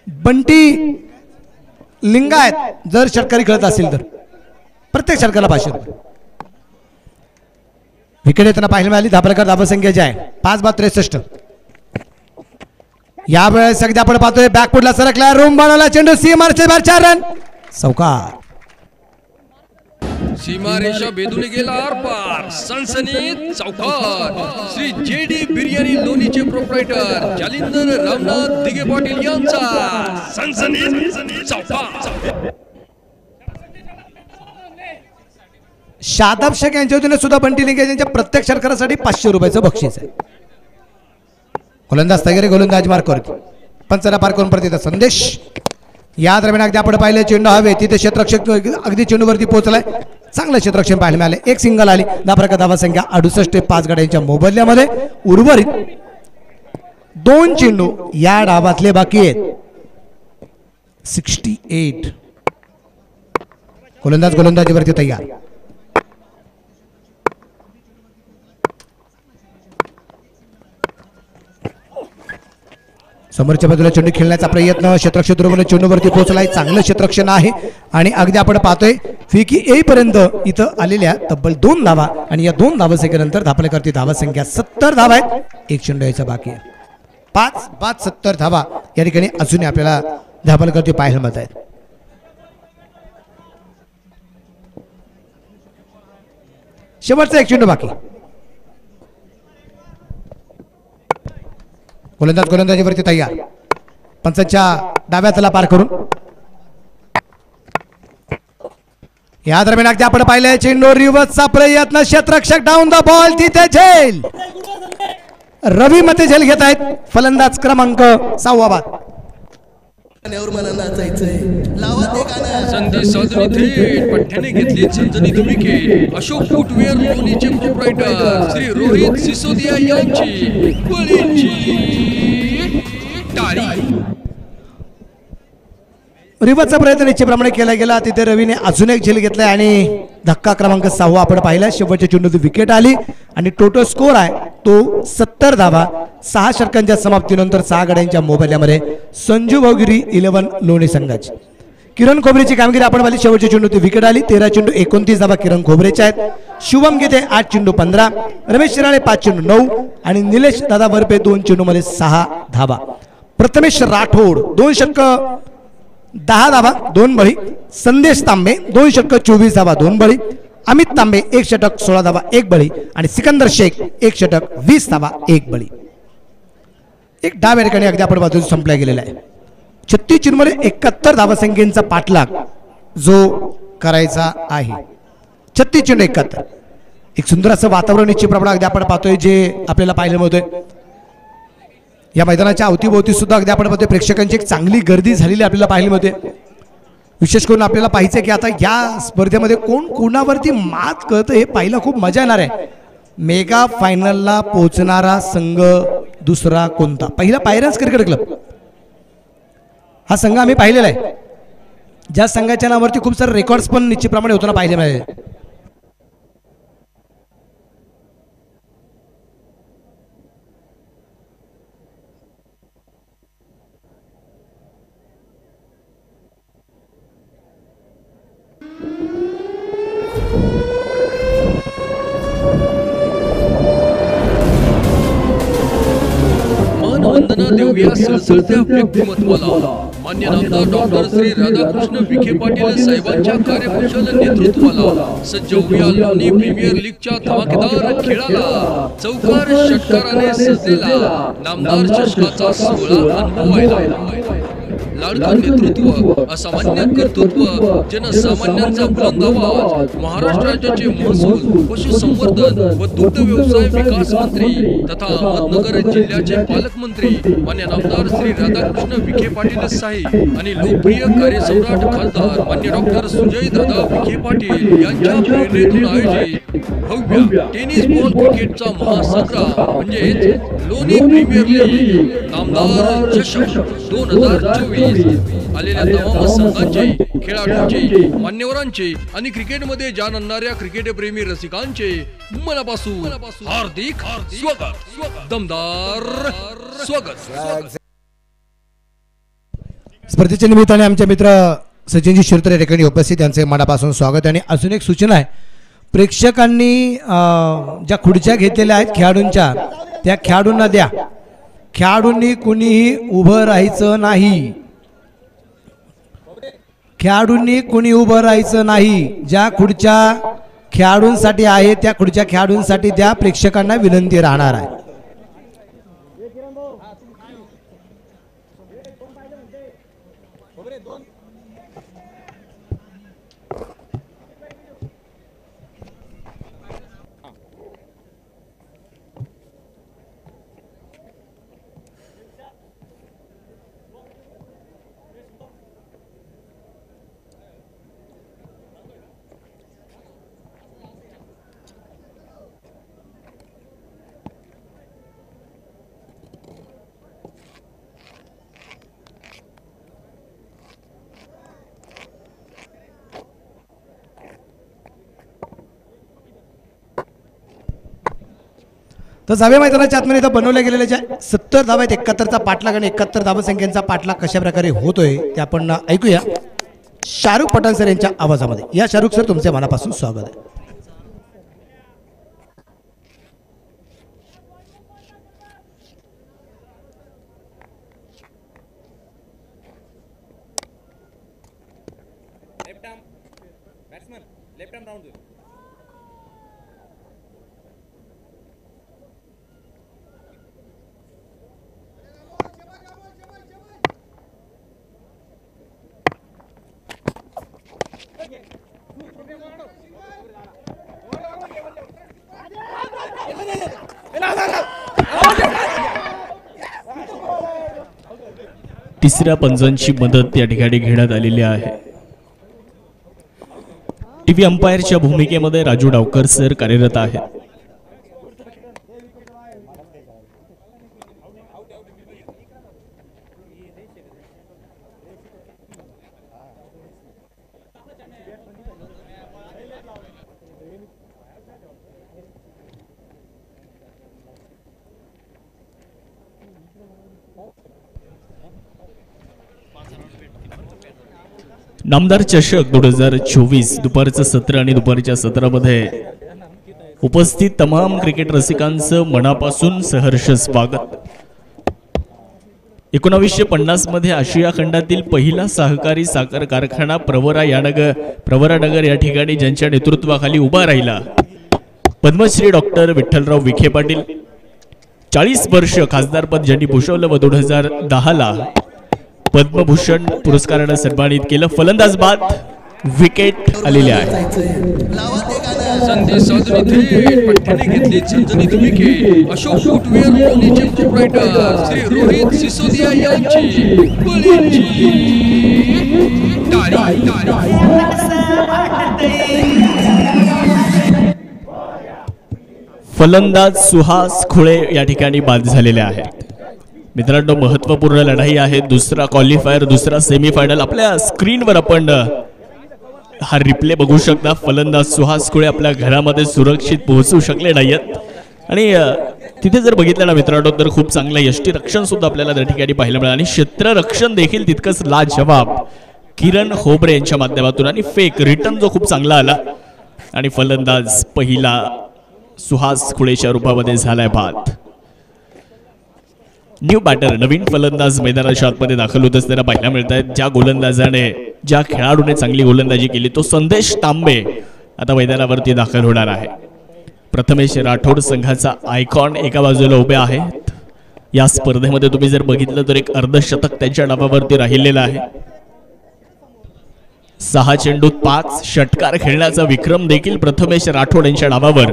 बंटी लिंगायत जर षटकारी खेळत असेल तर प्रत्येक षटकाला 500 रुपये. विकेट येताना पाहायला मिळाली. धापलकर धावसंख्या जी आहे 5/63. यावेळेस अगदी आपण पाहतोय बॅकफुटला सरकला रूम बनवला चेंडू सीमारचे बाहेर 4 रन चौकार. सीमारेषा भेदून गेला आरपार सनसनीत चौकार. श्री JD बिर्याणी लोणीचे प्रोप्रायटर जालिंदर रामनाथ दिगे पाटील यांचा सनसनीत चौकार. शादाब शेख यांच्या वतीने सुद्धा बंटी लिंगे यांच्या प्रत्येक षटकारासाठी 500 रुपयाचं बक्षीस आहे. गोलंदाज तयारी गोलंदाज मार्क करतो. पंचाला पार करून परत येतात संदेश. या दरम्यान अगदी आपण पाहिलं चेंडू हवे तिथे क्षेत्ररक्षक अगदी चेंडूवरती पोहोचलाय. चांगलं क्षेत्ररक्षण पाहायला मिळाले. एक सिंगल आली. धापरका धावा संख्या 68. 5 गड्यांच्या मोबदल्यामध्ये उर्वरित 2 चेंडू या डावातले बाकी आहेत. 68. गोलंदाजीवरती तयार. समोरच्या बाजूला चेंडू खेळण्याचा प्रयत्न क्षेत्ररक्षक दुर्बल चेंडूवरती पोहोचलाय. चांगलं क्षेत्ररक्षण आहे आणि अगदी आपण पाहतोय फिकी येईपर्यंत इथं आलेल्या तब्बल 2 धावा आणि या 2 धावसंख्येनंतर धापलेकरती धावा संख्या 70 धावा आहेत. एक चेंडू यायचा बाकी आहे. 5/70 धावा या ठिकाणी अजूनही आपल्याला धापलेकरती पाहायला मिळत आहेत. शेवटचा एक चेंडू बाकी. गोलंदाजीवरती तयार. पंचांच्या डाव्या तला पार करून या दरम्यान अगदी आपण पाहिलंय चेंडू रिव्हर्सचा प्रयत्न क्षेत्ररक्षक डाऊन द बॉल तिथे झेल. रवी मते झेल घेत आहेत. फलंदाज क्रमांक 6 बाद. गाण्यावर मला नाचायचंय लावा ते गाणं. संधी साधणी थेट पठ्ठ्याने घेतली झणझणीत विकेट. अशोक फुटवेअर लोणीचे प्रोप्रायटर श्री रोहित सिसोदिया यांची बळींची टाळी. रिव्हर्सचा प्रयत्न निश्चितप्रमाणे केला गेला. तिथे रवीने अजून एक झेल घेतलाय आणि धक्का क्रमांक 6 आपण पाहिला. शेवटच्या चेंडूत विकेट आली आणि टोटल स्कोर आहे तो 70 धावा. 6 षटकांच्या समाप्तीनंतर 6 गड्यांच्या मोबदल्यामध्ये संजू भाऊगिरी 11 लोणी संघाची. किरण खोबरेची कामगिरी आपण पाहिली. शेवटच्या चेंडूत विकेट आली. 13 चेंडू 29 धावा किरण खोबरेच्या आहेत. शुभम गीते 8 चेंडू 15. रमेश शिराळे 5 चेंडू 9 आणि निलेश दादा वरपे 2 चेंडू मध्ये 6 धावा. प्रथमेश राठोड 2 षटक 10 धावा 2 बळी. संदेश तांबे 2 षटक 24 धावा 2 बळी. अमित तांबे 1 षटक 16 धावा 1 बळी आणि सिकंदर शेख 1 षटक 20 धावा 1 बळी. एक डाव या ठिकाणी अगदी आपण बाजूला संपला गेलेला आहे. 36 चेंडूमध्ये 71 धावसंख्येचा पाठलाग जो करायचा आहे. 36 चेंडू 71. एक सुंदर असं वातावरण निश्चितप्रमाणे अगदी आपण पाहतोय जे आपल्याला पाहायला मिळतोय. या मैदानाच्या अवतीभोवती सुद्धा अगदी आपण पाहतोय प्रेक्षकांची एक चांगली गर्दी झालेली आपल्याला पाहायला मिळते. विशेष करून आपल्याला पाहायचं की आता या स्पर्धेमध्ये कोण कोणावरती मात करतं हे पाहायला खूप मजा येणार आहे. मेगा फायनलला पोहोचणारा संघ दुसरा कोणता. पहिला पायरन्स क्रिकेट क्लब हा संघ आम्ही पाहिलेला आहे. ज्या संघाच्या नावावरती खूप सारे रेकॉर्ड्स पण निश्चितप्रमाणे होताना पाहिले मिळाले. वंदना देऊया सळसळत्या व्यक्तिमत्वाला. मान्य नामदार डॉक्टर श्री राधाकृष्ण विखे पाटील साहेबांच्या कार्यकुशल नेतृत्वाला सज्ज होऊया लोणी प्रीमियर लीगच्या धमाकेदार खेळाला. चौकार षटकाराने सजलेला नामदार चषकाचा सोहळा अनुभवायला. लाडकं नेतृत्व, असामान्य कर्तृत्व, जनसामान्यांचा बुलंद आवाज, महाराष्ट्र राज्याचे महसूल, पशुसंवर्धन व दुग्ध व्यवसाय विकास मंत्री तथा अहमदनगर जिल्ह्याचे पालकमंत्री मान्य नामदार श्री राधाकृष्ण विखे पाटील साहेब आणि लोकप्रिय कार्यसम्राट खासदार मान्य डॉक्टर सुजय दादा विखे पाटील यांच्या प्रेरणेतून आयोजित भव्य टेनिस बॉल क्रिकेटचा महासंग्राम म्हणजेच लोणी प्रीमियर लीग नामदार चषक 2024 आलेल्या तमाम संघांचे, खेळाडूंचे, मान्यवरांचे आणि क्रिकेटमध्ये जान आणणाऱ्या क्रिकेट प्रेमी रसिकांचे मनापासून हार्दिक स्वागत, दमदार स्वागत. स्पर्धेच्या निमित्ताने आमचे मित्र सचिनजी शिरतर या ठिकाणी उपस्थित, यांचे मनापासून स्वागत. आणि अजून एक सूचना आहे, प्रेक्षकांनी ज्या खुर्च्या घेतलेल्या आहेत खेळाडूंच्या, त्या खेळाडूंना द्या. खेळाडूंनी कुणीही उभं राहायचं नाही, खेळाडूंनी कुणी उभं राहायचं नाही. ज्या खुर्च्या खेळाडूंसाठी आहे त्या खुर्च्या खेळाडूंसाठी द्या, प्रेक्षकांना विनंती राहणार आहे. तर जावे मैदानाच्या आतमध्ये इथं बनवल्या गेलेल्या ज्या 70 धावा आहेत, 71चा पाठलाग आणि 71 धावसंख्येचा पाठलाग कशा प्रकारे होतोय ते आपण ऐकूया शाहरुख पठाण सर यांच्या आवाजामध्ये. या शाहरुख सर, तुमचे मनापासून स्वागत आहे. तिसऱ्या पंचांची मदत या ठिकाणी घेण्यात आलेली आहे. टीव्ही अंपायरच्या भूमिकेमध्ये राजू डावकर सर कार्यरत आहेत. नामदार चषक 2024 दुपारचं सत्र आणि दुपारच्या सत्रामध्ये उपस्थित तमाम क्रिकेट रसिकांचं मनापासून सहर्ष स्वागत. 1950 मध्ये आशिया खंडातील पहिला सहकारी साखर कारखाना प्रवरानगर या ठिकाणी ज्यांच्या नेतृत्वाखाली उभा राहिला, पद्मश्री डॉक्टर विठ्ठलराव विखे पाटील. 40 वर्ष खासदारपद ज्यांनी भूषवलं व 2010ला पद्मभूषण पुरस्काराने सन्मानित केलं. फलंदाज बाद विकेट आलेले आहे. संधी साधून थेट पट्ट्याने घेतली झणझणीत विकेट. अशोक फुटवेअर लोणीचे प्रोप्रायटर श्री रोहित सिसोदिया यांची बळींची टाळी. फलंदाज सुहास खुळे या ठिकाणी बाद झालेले आहेत. मित्रांनो, महत्त्वपूर्ण लढाई आहे. दुसरा क्वालिफायर, दुसरा सेमीफायनल. आपल्या स्क्रीनवर आपण हा रिप्ले बघू शकता. फलंदाज सुहास खुळे आपल्या घरामध्ये सुरक्षित पोहोचू शकले नाहीत आणि तिथे जर बघितलं ना मित्रांनो, तर खूप चांगलं यष्टी रक्षण सुद्धा आपल्याला त्या ठिकाणी पाहायला मिळालं आणि क्षेत्ररक्षण देखील तितकंच लाजवाब किरण होबरे यांच्या माध्यमातून. आणि फेक रिटर्न जो खूप चांगला आला आणि फलंदाज पहिला सुहास खुळेच्या रूपामध्ये झालाय बाद. न्यू बॅटर, नवीन फलंदाज मैदानाच्या आतमध्ये दाखल होत असताना पाहायला मिळत आहेत. ज्या गोलंदाजाने, ज्या खेळाडूने चांगली गोलंदाजी केली तो संदेश तांबे आता मैदानावरती दाखल होणार आहे. प्रथमेश राठोड संघाचा आयकॉन एका बाजूला उभे आहेत या स्पर्धेमध्ये तुम्ही जर बघितलं तर एक अर्धशतक त्यांच्या डावावरती राहिलेलं आहे. 6 चेंडूत 5 षटकार खेळण्याचा विक्रम देखील प्रथमेश राठोड यांच्या नावावर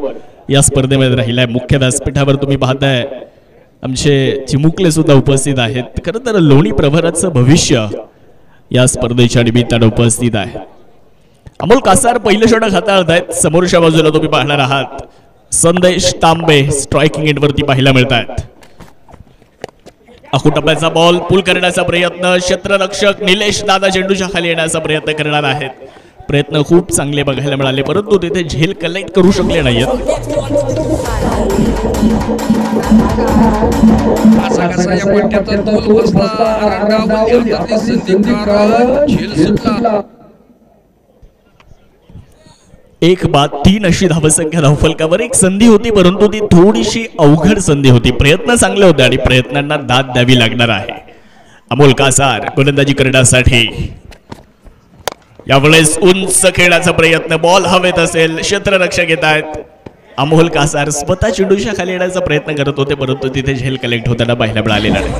या स्पर्धेमध्ये राहिलाय. मुख्य व्यासपीठावर तुम्ही पाहताय आमचे चिमुकले सुद्धा उपस्थित आहेत. खरं तर लोणी प्रभराचं भविष्य या स्पर्धेच्या निमित्तानं उपस्थित आहे. अमोल कासार पहिलं षटक हाताळत आहेत. समोरच्या बाजूला तुम्ही पाहणार आहात संदेश तांबे स्ट्रायकिंग एंडवरती पाहायला मिळत आहेत. अकुटप्प्याचा बॉल पुल करण्याचा प्रयत्न, क्षेत्ररक्षक निलेश दादा चेंडूच्या खाली येण्याचा प्रयत्न करणार आहेत. प्रयत्न खूप चांगले बघायला मिळाले परंतु तिथे झेल कलेक्ट करू शकले नाहीत. एक बाद 3 अशी धावसंख्या धावफलकावर. एक संधी होती परंतु ती थोडीशी अवघड संधी होती. प्रयत्न चांगले होते आणि प्रयत्नांना दाद द्यावी लागणार आहे. अमोल कासार गोलंदाजी करण्यासाठी यावेळेस उंच खेळण्याचा प्रयत्न, बॉल हवेत असेल, क्षेत्ररक्षक येत आहेत. अमोल कासार स्वतः चेंडूच्या खाली येण्याचा प्रयत्न करत होते परंतु तिथे झेल कलेक्ट होताना पाहायला मिळालेला नाही.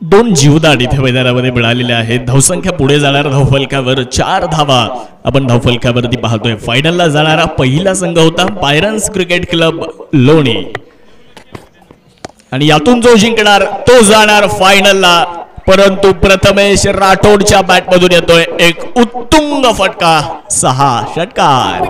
दोन जीवदान इथे मैदानामध्ये मिळालेले आहेत. धावसंख्या पुढे जाणार धावफलकावर 4 धावा आपण धावफलकावरती पाहतोय. फायनलला जाणारा पहिला संघ होता पायरन्स क्रिकेट क्लब लोणी आणि यातून जो जिंकणार तो जाणार फायनलला. परंतु प्रथमेश राठोडच्या बॅटमधून येतोय एक उत्तुंग फटका, 6 षटकार.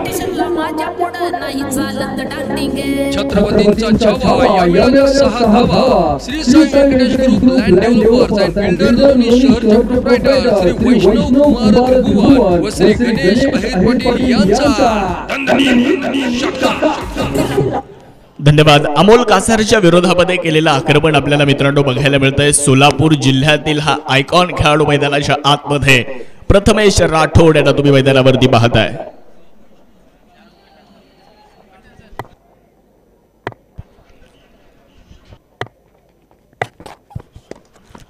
छत्रपतींचा छावा यावेळेला 6 धावा. Shri Sai Venkatesh group land developers and builder Loni शहरचे प्रोप्रायटर श्री वैष्णव कुमार रघुवर व श्री गणेश अहेर पाटील यांचा धन्यवाद. अमोल कासारच्या विरोधामध्ये केलेलं आक्रमण आपल्याला मित्रांनो बघायला मिळतंय. सोलापूर जिल्ह्यातील हा आयकॉन खेळाडू मैदानाच्या आतमध्ये प्रथमेश राठोड यांना तुम्ही मैदानावरती पाहताय.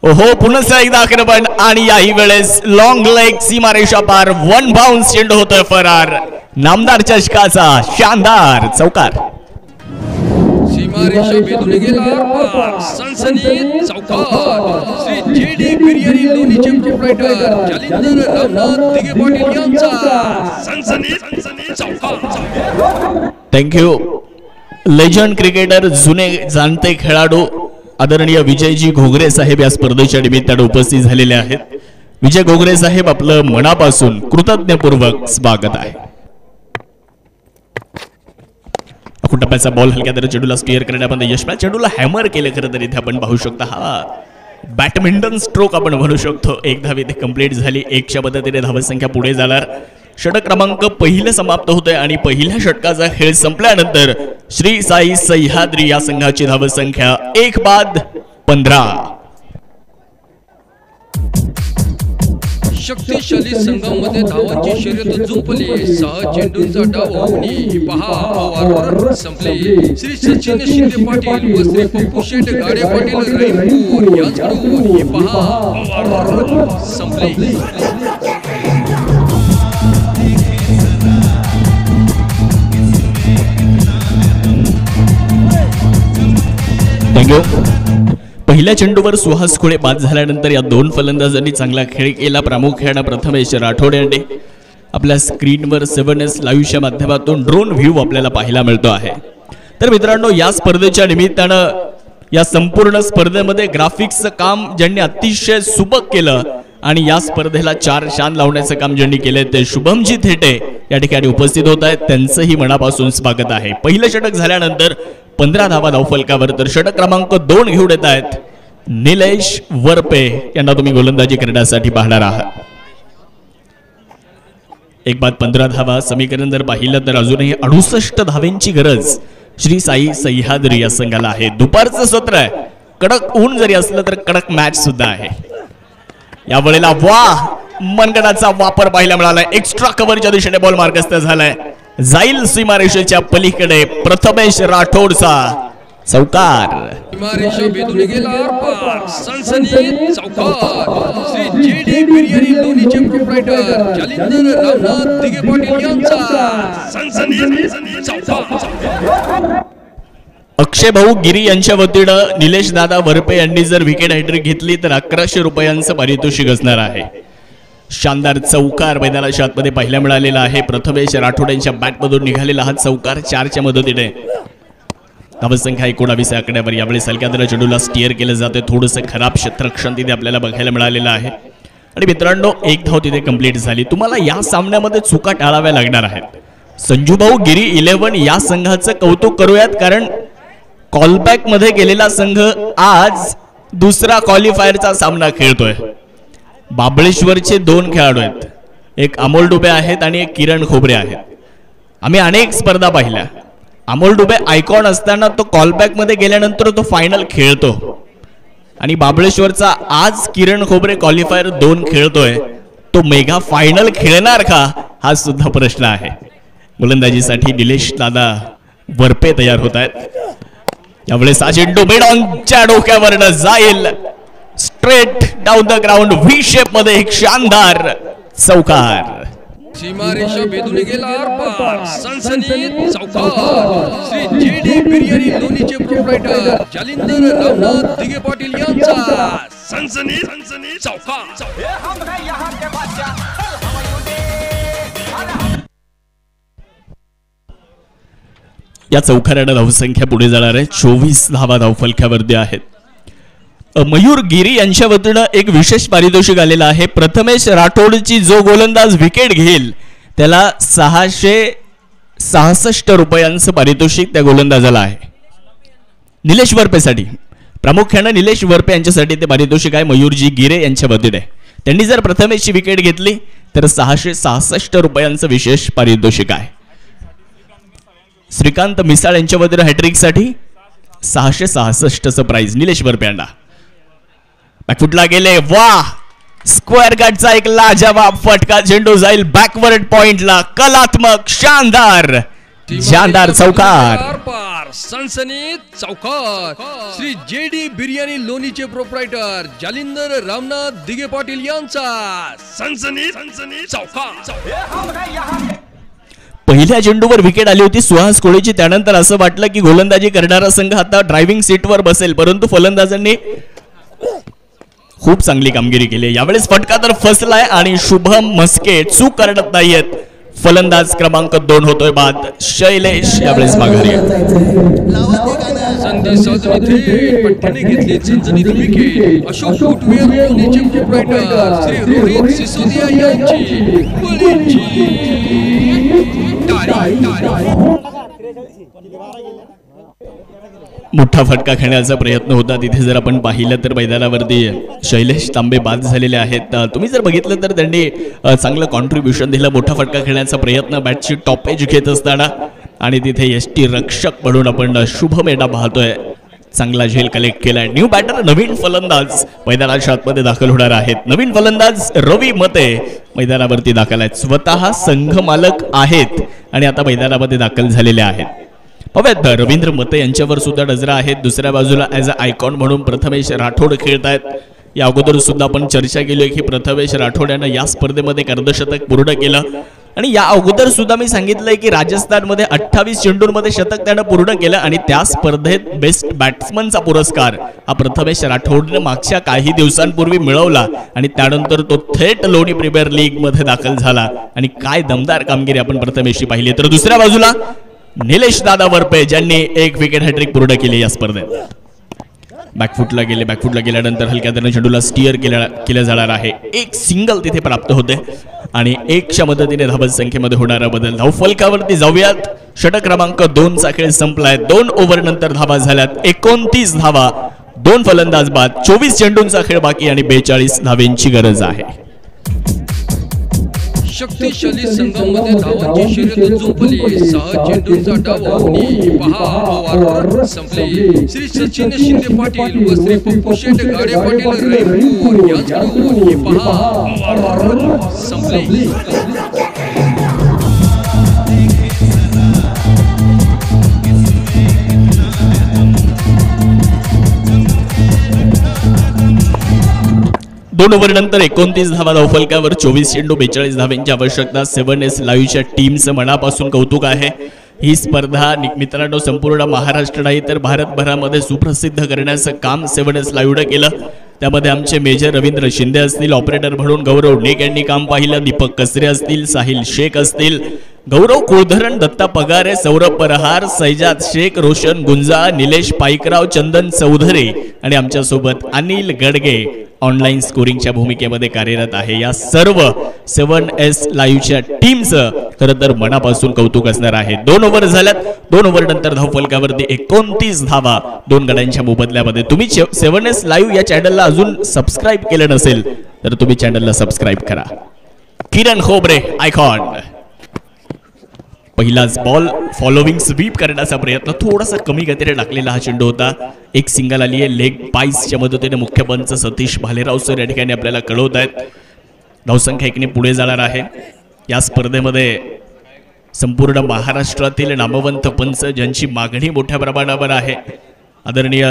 ओहो, पुन्हा एकदा आक्रमण आणि याही वेळेस लॉंग लेग सीमारेषा पार 1 बाउन्स चेंडू होतोय फरार. नामदार चषकाचा शानदार चौकार. सीमारेषा भेदून गेला सनसनीत चौकार. श्री जेडी बिर्याणी लोणीचे प्रोप्रायटर जालिंदर रामनाथ दिगे पाटील यांचा सनसनीत चौकार. थँक्यू. लेजंड क्रिकेटर, जुने जाणते खेळाडू आदरणीय विजयजी घोगरे साहेब या स्पर्धेच्या निमित्ताने उपस्थित झालेले आहेत. विजय घोगरे साहेब आपलं मनापासून कृतज्ञपूर्वक स्वागत आहे. टप्प्याचा बॉल हलक्या दर चेंडूला स्टिअर करण्यामध्ये यश मिळालं. चेंडूला हॅमर केलं. खरं तर इथे आपण पाहू शकता हा बॅडमिंटन स्ट्रोक आपण म्हणू शकतो. एक धाव इथे कंप्लीट झाली. 1च्या मदतीने धावसंख्या पुढे जाणार. षटक क्रमांक पहिलं समाप्त होतोय आणि पहिल्या षटकाचा खेळ संपल्यानंतर श्री साई सह्याद्री या संघाची धावसंख्या 1 बाद 15. शक्तिशाली संघामध्ये धावांची शर्यत जुंपली. 6 चेंडूंचा डाव होऊन ही पहा ओव्हर संपली. श्री सचिन शिंदे पाटील व श्री पप्पू शेट गाडे पाटील रहीमपूर यांच्याकडून ही पहा ओव्हर संपली. थँक्यू. पहिल्या चेंडूवर सुहास खुळे बाद झाल्यानंतर या 2 फलंदाजांनी चांगला खेळ केला. प्रामुख्याने प्रथमेश राठोड यांनी आपल्या स्क्रीनवर 7S लाईव्हच्या माध्यमातून ड्रोन व्ह्यू आपल्याला पाहायला मिळतो आहे. तर मित्रांनो, या स्पर्धेच्या निमित्तानं या संपूर्ण स्पर्धेमध्ये ग्राफिक्सचं काम ज्यांनी अतिशय सुबक केलं आणि या स्पर्धेला 4 शान लावण्याचं काम ज्यांनी केलंय ते शुभमजी थेटे या ठिकाणी उपस्थित होत आहेत. त्यांचंही मनापासून स्वागत आहे. पहिलं षटक झाल्यानंतर 15 धावा धावफलकावर. तर षटक क्रमांक 2 घेऊन येत आहेत निलेश वरपे यांना तुम्ही गोलंदाजी करण्यासाठी पाहणार आहात. 1 बाद 15 धावा. समीकरण जर पाहिलं तर अजूनही 68 धावेंची गरज श्री साई सह्याद्री या संघाला आहे. दुपारचं सत्र आहे. कडक ऊन जरी असलं तर कडक मॅच सुद्धा आहे. यावेळेला मनगडाचा वापर पाहायला मिळालाय. एक्स्ट्रा कव्हरच्या दिशेने बॉल मार्गस्थ झालाय. जाईल सीमारेषेच्या पलीकडे प्रथमेश राठोडचा चौकार. सीमारेषा भेदून गेला आरपार. सनसनीत चौकार. श्री जेडी बिर्याणी लोणीचे प्रोप्रायटर जालिंदर रामनाथ दिघे पाटील यांचा सनसनीत चौकार. अक्षय भाऊ गिरी यांच्या वतीनं निलेश दादा वरपे यांनी जर विकेट हॅट्रिक घेतली तर 1100 रुपयांचं पारितोषिक असणार आहे. शानदार चौकार मैदानाच्या आतमध्ये पाहायला मिळालेला आहे. प्रथमेश राठोड यांच्या बॅटमधून निघालेला हा चौकार 4च्या मदतीने. धावसंख्या 19 आकड्यावर. यावेळेस हलक्या चेंडूला स्टिअर केलं जाते. थोडंसं खराब क्षेत्ररक्षण तिथे आपल्याला बघायला मिळालेलं आहे. आणि मित्रांनो, 1 धाव तिथे कंप्लीट झाली. तुम्हाला या सामन्यामध्ये चुका टाळाव्या लागणार आहेत. संजूभाऊ गिरी 11 या संघाचं कौतुक करूयात, कारण कॉलबॅक मध्ये गेलेला संघ आज दुसरा क्वालिफायरचा सामना खेळतोय. बाबळेश्वरचे 2 खेळाडू आहेत. एक अमोल डुबे आहेत आणि एक किरण खोबरे आहेत. आम्ही अनेक स्पर्धा पाहिल्या. अमोल डुबे आयकॉन असताना तो कॉलबॅक मध्ये गेल्यानंतर तो फायनल खेळतो, आणि बाबळेश्वरचा आज किरण खोबरे क्वालिफायर 2 खेळतोय. तो मेगा फायनल खेळणार का, हा सुद्धा प्रश्न आहे. गोलंदाजीसाठी निलेश दादा वरपे तयार होत आहेत. यावेळेस हा चेंडू मेडॉनच्या डोक्यावरनं जाईल. Straight down the ground V shape मध्ये एक शानदार चौकार. सीमारेषा भेदून गेला आरपार. सनसनीत चौकार. श्री जेडी बिर्याणी लोणीचे प्रोप्रायटर जालिंदर रामनाथ दिघे पाटील यांचा सनसनीत चौकार. या चौकारानं धावसंख्या पुढे जाणार आहे. 24 धावा धावफलकावरती आहेत. मयूर गिरी यांच्या वतीनं एक विशेष पारितोषिक आलेलं आहे. प्रथमेश राठोडची जो गोलंदाज विकेट घेईल त्याला 666 रुपयांचं पारितोषिक त्या गोलंदाजाला आहे. निलेश वरपेसाठी, प्रामुख्यानं निलेश वरपे यांच्यासाठी ते पारितोषिक आहे. मयूरजी गिरे यांच्या वतीने त्यांनी जर प्रथमेशची विकेट घेतली तर 666 रुपयांचं विशेष पारितोषिक आहे. श्रीकांत मिसाळ यांच्या वतीनं हॅट्रिकसाठी 666चं प्राइज निलेश वरपे यांना. बॅकफुटला गेले. वा, स्क्वेअर गटचा एक लाजवाब फटका. चेंडू जाईल बॅकवर्ड पॉइंटला. कलात्मक शानदार चौकार. सनसनीत चौकार. श्री जेडी बिर्याणी लोणीचे प्रोप्रायटर जालिंदर रामनाथ दिघे पाटील यांचा सनसनीत चौकार. पहिल्या चेंडूवर विकेट आली होती सुहास कोळीची. त्यानंतर असं वाटलं की गोलंदाजी करणारा संघ आता ड्रायव्हिंग सीटवर बसेल, परंतु फलंदाजांनी खूप चांगली कामगिरी केली. यावेळेस फटका तर फसलाय आणि शुभम मस्के चूक करत नाहीयेत. फलंदाज क्रमांक 2 होतोय बाद. शैलेश यावेळेस माघारी. संधी साधून इथे पट्ट्याने घेतली झणझणीत विकेट. अशोक फुटवेअर लोणीचे प्रोप्रायटर श्री रोहित सिसोदिया यांची बळीची मोठा फटका खेळण्याचा प्रयत्न होता. तिथे जर आपण पाहिलं तर मैदानावरती शैलेश तांबे बाद झालेले आहेत. तुम्ही जर बघितलं तर त्यांनी चांगलं कॉन्ट्रीब्युशन दिलं. मोठा फटका खेळण्याचा प्रयत्न बॅटची टॉपेज घेत असताना, आणि तिथे यष्टी रक्षक म्हणून आपण शुभ मेडा पाहतोय. चांगला झेल कलेक्ट केलाय. न्यू बॅटर, नवीन फलंदाज मैदानाच्या आतमध्ये दाखल होणार आहेत. नवीन फलंदाज रवी मते मैदानावरती दाखल आहेत. स्वतः संघ मालक आहेत आणि आता मैदानामध्ये दाखल झालेले आहेत. पाहूयात, रवींद्र मते यांच्यावर सुद्धा नजरा आहेत. दुसऱ्या बाजूला ॲज अ आयकॉन म्हणून प्रथमेश राठोड खेळत आहेत. या अगोदर सुद्धा आपण चर्चा केली की प्रथमेश राठोड यानं या स्पर्धेमध्ये अर्धशतक पूर्ण केलं, आणि या अगोदर सुद्धा मी सांगितलंय की राजस्थानमध्ये 28 चेंडूंमध्ये शतक त्यानं पूर्ण केलं, आणि त्या स्पर्धेत बेस्ट बॅट्समनचा पुरस्कार हा प्रथमेश राठोडने मागच्या काही दिवसांपूर्वी मिळवला, आणि त्यानंतर तो थेट लोणी प्रीमियर लीग मध्ये दाखल झाला. आणि काय दमदार कामगिरी आपण प्रथमेशची पाहिली. तर दुसऱ्या बाजूला निलेश दादा वरपे ज्यांनी एक विकेट हॅट्रिक पूर्ण केली या स्पर्धेत. बॅकफुटला गेल्यानंतर हलक्या हाताने चेंडूला स्टिअर केलं जाणार आहे. एक सिंगल तिथे प्राप्त होते, आणि 1च्या मदतीने धावत संख्येमध्ये होणारा बदल. धावफलकावरती जाऊयात. षटक क्रमांक 2चा खेळ संपलाय. 2 ओव्हर नंतर धावा झाल्यात 29 धावा. 2 फलंदाज बाद. 24 चेंडूंचा खेळ बाकी आणि 42 धावेंची गरज आहे. शक्तिशाली संघामध्ये धावांची शर्यत जुंपली. 6 चेंडूंचा डाव होऊन पहा ओव्हर संपली. श्री सचिन शिंदे पाटील व श्री पप्पू शेट गाडे पाटील रईपूर यांच्याकडून ही पहा ओव्हर संपली. 2 ओव्हर नंतर 29 धावा धावफलकावर, 24 चेंडू 42 धावांची आवश्यकता. 7S लाईव्हच्या टीमचं मनापासून कौतुक आहे. ही स्पर्धा मित्रांनो संपूर्ण महाराष्ट्र नाही तर भारतभरामध्ये सुप्रसिद्ध करण्याचं काम 7S लाईव्हनं केलं. त्यामध्ये आमचे मेजर रवींद्र शिंदे असतील, ऑपरेटर म्हणून गौरव नेक यांनी काम पाहिलं, दीपक कसरे असतील, साहिल शेख असतील, गौरव कुळधरण, दत्ता पगारे, सौरभ परहार, सैजाद शेख, रोशन गुंजा, निलेश पाईकराव, चंदन चौधरी आणि आमच्यासोबत अनिल गडगे ऑनलाईन स्कोरिंगच्या भूमिकेमध्ये कार्यरत आहे. या सर्व 7S लाईव्हच्या टीमचं खरं तर मनापासून कौतुक असणार आहे. 2 ओव्हर झाल्यात. 2 ओव्हर नंतर धावफलकावरती 29 धावा 2 गड्यांच्या मोबदल्यामध्ये. तुम्ही 7S लाईव्ह या चॅनलला अजून सबस्क्राईब केलं नसेल तर तुम्ही चॅनलला सबस्क्राईब करा. किरण खोबरे आयकॉन. पहिलाच बॉल फॉलोविंग स्वीप करण्याचा प्रयत्न, थोडासा कमी गतीने टाकलेला हा चेंडू होता. एक सिंगल आली आहे लेग पाईसच्या मदतीने. मुख्य पंच सतीश भालेराव सर या ठिकाणी आपल्याला कळवत आहेत. धावसंख्या 1ने पुढे जाणार आहे. या स्पर्धेमध्ये संपूर्ण महाराष्ट्रातील नामवंत पंच ज्यांची मागणी मोठ्या प्रमाणावर आहे, आदरणीय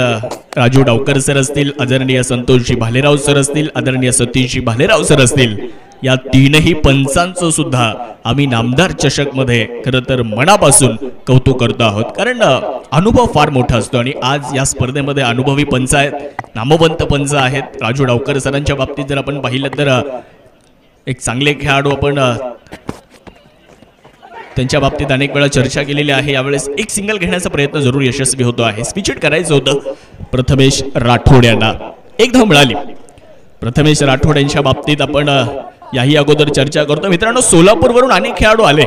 राजू डावकर सर असतील, आदरणीय संतोषजी भालेराव सर असतील, आदरणीय सतीशजी भालेराव सर असतील, या तीनही पंचांचं सुद्धा आम्ही नामदार चषकमध्ये खरं तर मनापासून कौतुक करतो आहोत. कारण अनुभव फार मोठा असतो आणि आज या स्पर्धेमध्ये अनुभवी पंच आहेत, नामवंत पंच आहेत. राजू डावकर सरांच्या बाबतीत जर आपण पाहिलं तर एक चांगले खेळाडू, आपण त्यांच्या बाबतीत अनेक वेळा चर्चा केलेली आहे. यावेळेस एक सिंगल घेण्याचा प्रयत्न जरूर यशस्वी होतो आहे. स्विच करायचं होतं प्रथमेश राठोड यांना. एक धाव मिळाली. प्रथमेश राठोड यांच्या बाबतीत आपण याही अगोदर चर्चा करतो. मित्रांनो, सोलापूरवरून अनेक खेळाडू आले.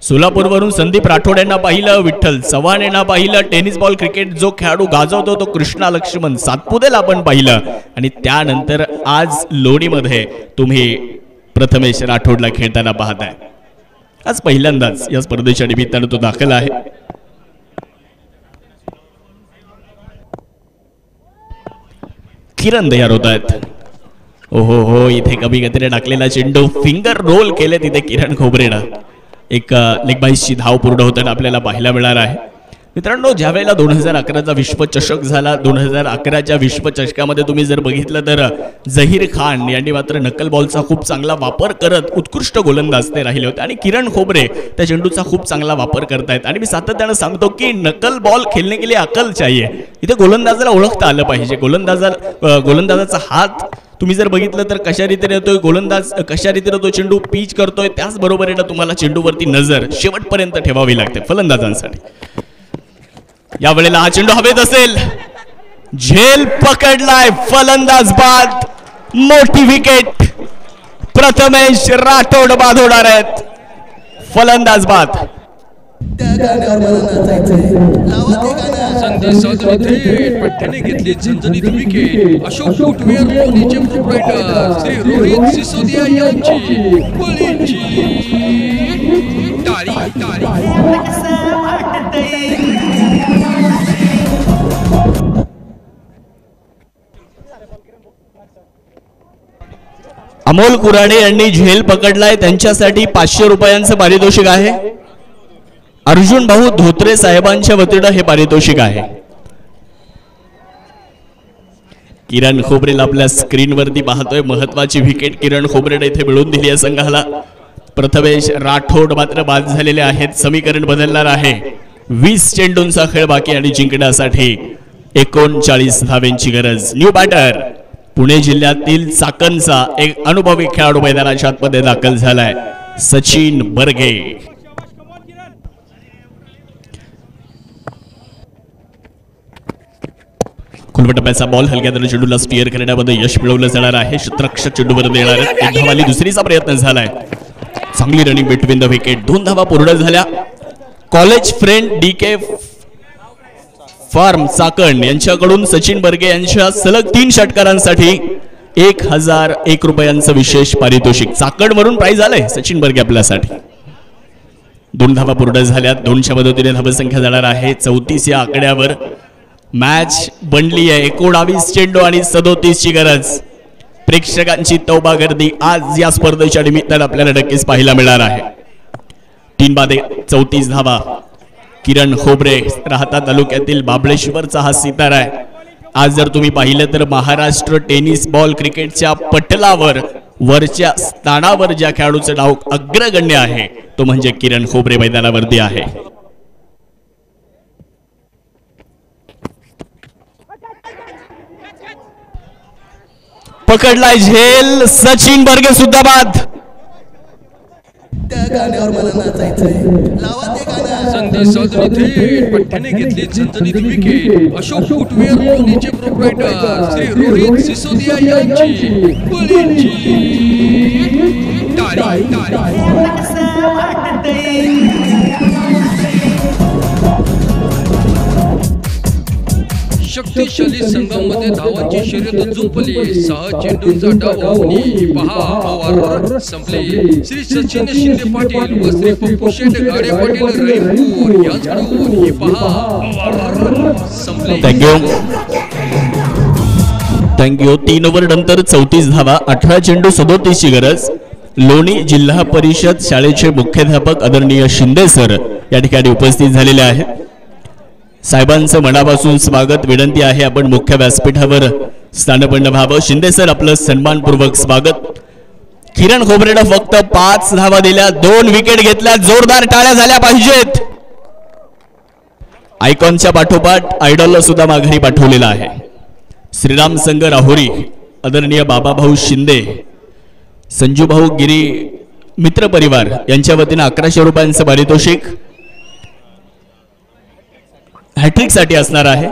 सोलापूरवरून संदीप राठोड यांना पाहिलं, विठ्ठल चव्हाण यांना पाहिलं, टेनिस बॉल क्रिकेट जो खेळाडू गाजवतो तो कृष्णा लक्ष्मण सातपुतेला आपण पाहिलं आणि त्यानंतर आज लोणीमध्ये तुम्ही प्रथमेश राठोडला खेळताना पाहताय. आज पहिल्यांदाच या स्पर्धेच्या निमित्तानं तो दाखल आहे. किरण तयार होत आहेत. ओहो हो, इथे कमी गतीने टाकलेला चेंडू, फिंगर रोल केले तिथे किरण खोबरेनं. एक लेग बाईसची धाव पूर्ण होताना आपल्याला पाहायला मिळणार आहे. मित्रांनो, ज्या वेळेला 2011चा विश्वचषक झाला, 2011च्या विश्वचषकामध्ये तुम्ही जर बघितलं तर झहीर खान यांनी मात्र नकल बॉलचा खूप चांगला वापर करत उत्कृष्ट गोलंदाज ते राहिले होते आणि किरण खोबरे त्या चेंडूचा खूप चांगला वापर करतायत. आणि मी सातत्यानं सांगतो की नकल बॉल खेळणे के लिए अकल चाहिए. इथे गोलंदाजाला ओळखता आलं पाहिजे. गोलंदाजाचा हात तुम्ही जर बघितलं तर कशा रीतीने येतोय गोलंदाज, कशा रीतीने तो चेंडू पिच करतोय, त्याचबरोबरीने तुम्हाला चेंडूवरती नजर शेवटपर्यंत ठेवावी लागते फलंदाजांसाठी. या वेळेला हा चेंडू हवेत असेल, झेल पकडलाय, फलंदाज बाद, मोठी विकेट. प्रथमेश राठोड बाद होणार आहेत, फलंदाज बाद. त्या गाण्यावर मला नाचायचंय, लावा ते गाणं. संधी साधून थेट पट्ट्याने घेतली झणझणीत विकेट. अशोक फुटवेअर लोणीचे प्रोप्रायटर श्री रोहित सिसोदिया यांची बळींची टाळी टाळी. कसं वाटतंय अमोल कुराडे यांनी झेल पकडलाय, त्यांच्यासाठी 500 रुपयांचं पारितोषिक आहे. अर्जुन भाऊ धोत्रे साहेबांच्या वतीनं हे पारितोषिक आहे. किरण खोबरेला आपल्या स्क्रीनवरती पाहतोय. महत्वाची विकेट किरण खोबरेने इथे मिळवून दिली आहे संघाला. प्रथमेश राठोड मात्र बाद झालेले आहेत. समीकरण बदलणार आहे. 20 चेंडूंचा खेळ बाकी आणि जिंकण्यासाठी 39 धावांची गरज. न्यू बॅटर पुणे जिल्ह्यातील चाकणचा एक अनुभवी खेळाडू मैदानाच्या आतमध्ये दाखल झालाय, सचिन बर्गे. खुलवटप्याचा बॉल हलक्या दराने चेंडूला स्टीअर करण्यामध्ये यश मिळवलं जाणार आहे. क्षेत्ररक्षक चेंडूवर देणार आहेत. एक धावाली दुसरीचा प्रयत्न झालाय. चांगली रनिंग बिटवीन द विकेट. 2 धावा पूर्ण झाल्या. College friend DK farm Chakan यांच्याकडून सचिन बर्गे यांच्या सलग 3 षटकारांसाठी 1001 रुपयांचं विशेष पारितोषिक. चाकण वरून प्राइज आलंय सचिन बर्गे आपल्यासाठी. 2 धावा पूर्ण झाल्या. 2च्या मदतीने धावसंख्या जाणार आहे 34 या आकड्यावर. मॅच बनली आहे. 19 चेंडू आणि 37 ची गरज. प्रेक्षकांची तौबा गर्दी आज या स्पर्धेच्या निमित्तानं आपल्याला नक्कीच पाहायला मिळणार आहे. 3 बादे 34 धावा. किरण खोबरे राहता तालुक्यातील बाबळेश्वरचा हा सितारा आहे. आज जर तुम्ही पाहिलं तर महाराष्ट्र टेनिस बॉल क्रिकेटच्या पटलावर वरच्या स्थानावर ज्या खेळाडूचं नाव अग्रगण्य आहे तो म्हणजे किरण खोबरे मैदानावरती आहे. पकडलाय झेल, सचिन बर्गे सुद्धा बाद. त्या गाण्यावर मला नाचायचंय, लावा ते गाणं. संधी साधली थेट पठ्ठ्याने घेतली झणझणीत विकेट. अशोक फुटवेअर लोणीचे प्रोप्रायटर श्री रोहित सिसोदिया यांची बळींची टाळी टाळी. कसं वाटतंय शक्तिशाली संघामध्ये धावांची शर्यत जुंपली. 6 चेंडूंचा डाव होऊन ही पहा ओव्हर संपली. श्री सचिन शिंदे पाटील व श्री पप्पू शेट गाडे पाटील रईपूर यांच्याकडून ही पहा ओव्हर संपली. थँक्यू. 3 ओव्हर नंतर 34 धावा, 18 चेंडू 37 ची गरज. लोणी जिल्हा परिषद शाळेचे मुख्याध्यापक आदरणीय शिंदे सर या ठिकाणी उपस्थित झालेले आहेत. साहेबांचं मनापासून स्वागत. विनंती आहे आपण मुख्य व्यासपीठावर स्थानपन्न व्हावं. शिंदे सर आपलं सन्मानपूर्वक स्वागत. किरण खोबरेनं फक्त 5 धावा दिल्या, 2 विकेट घेतल्या. जोरदार टाळ्या झाल्या पाहिजेत. आयकॉनच्या पाठोपाठ आयडॉलला सुद्धा माघारी पाठवलेला आहे. श्रीराम संघ राहुरी आदरणीय बाबाभाऊ शिंदे, संजूभाऊ गिरी मित्र परिवार यांच्या वतीनं 1100 रुपयांचं पारितोषिक हॅट्रिक साठी असणार आहे.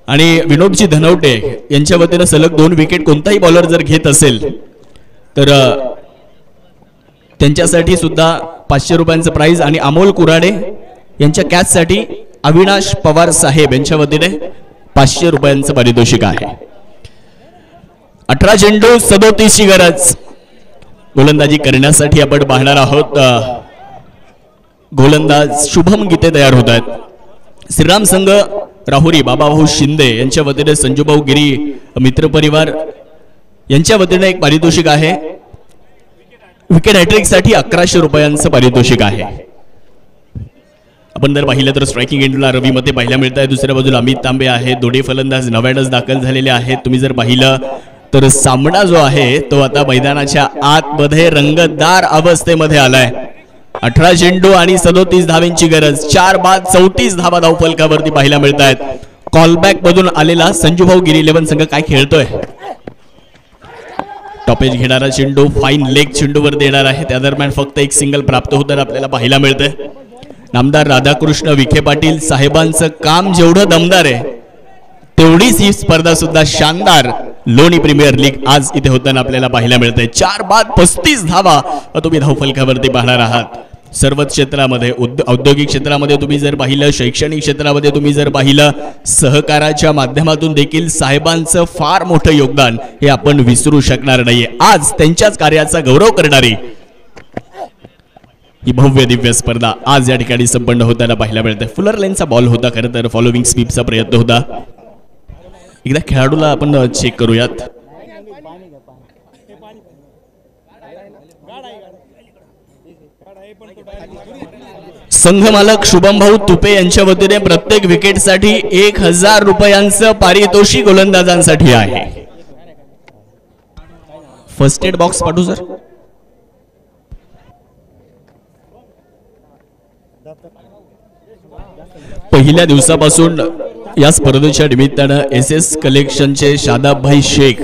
आणि विनोदजी धनवटे यांच्या वतीनं सलग 2 विकेट कोणताही बॉलर जर घेत असेल तर त्यांच्यासाठी सुद्धा 500 रुपयांचं प्राइज. आणि अमोल कुराडे यांच्या कॅचसाठी अविनाश पवार साहेब यांच्या वतीने 500 रुपयांचं पारितोषिक आहे. 18 चेंडू 37 ची गरज. गोलंदाजी करण्यासाठी आपण पाहणार आहोत गोलंदाज शुभम गीते तयार होत आहेत. श्रीराम संघ राहुरी बाबाभाऊ शिंदे यांच्या वतीने संजूभाऊ गिरी मित्र परिवार यांच्या वतीने एक पारितोषिक आहे. विकेट हॅट्रिक साठी 1100 रुपयांचं पारितोषिक आहे. आपण जर पाहिलं तर स्ट्रायकिंग एंडला रवी मते पाहायला मिळत आहे. दुसऱ्या बाजूला अमित तांबे आहे. दोन्ही फलंदाज नव्यानच दाखल झालेले आहेत. तुम्ही जर पाहिलं तर सामना जो आहे तो आता मैदानाच्या आतमध्ये रंगतदार अवस्थेमध्ये आलाय. 18 चेंडू आणि 37 धावांची गरज. 4 बाद 34 धावा धावफलकावरती पाहायला मिळत आहेत. कॉलबॅक मधून आलेला संजूभाऊ गिरी 11 संघ काय खेळतोय. टॉपेज घेणारा चेंडू फाईन लेग चेंडूवर देणार आहे. त्या दरम्यान फक्त एक सिंगल प्राप्त होताना आपल्याला पाहायला मिळतंय. नामदार राधाकृष्ण विखे पाटील साहेबांचं काम जेवढं दमदार आहे तेवढीच ही स्पर्धा सुद्धा शानदार लोणी प्रीमियर लीग आज इथे होताना आपल्याला पाहायला मिळतंय. 4 बाद 35 धावा तुम्ही धावफलकावरती पाहणार आहात. सर्वच क्षेत्रामध्ये औद्योगिक क्षेत्रामध्ये तुम्ही जर पाहिलं, शैक्षणिक क्षेत्रामध्ये तुम्ही जर पाहिलं, सहकाराच्या माध्यमातून देखील साहेबांचं फार मोठं योगदान हे आपण विसरू शकणार नाहीये. आज त्यांच्याच कार्याचा गौरव करणारी ही भव्य दिव्य स्पर्धा आज या ठिकाणी संपन्न होताना पाहायला मिळते. फुलर लाईनचा बॉल होता खरं तर. फॉलोविंग स्वीपचा प्रयत्न होता. एकदा खेळाडूला आपण चेक करूयात. संघ मालक शुभम भाऊ तुपे यांच्या वतीने प्रत्येक विकेटसाठी 1000 रुपयांचं पारितोषिक गोलंदाजांसाठी आहे. फर्स्ट एड बॉक्स पाठवू सर. पहिल्या दिवसापासून या स्पर्धेच्या निमित्तानं SS कलेक्शनचे शादाबभाई शेख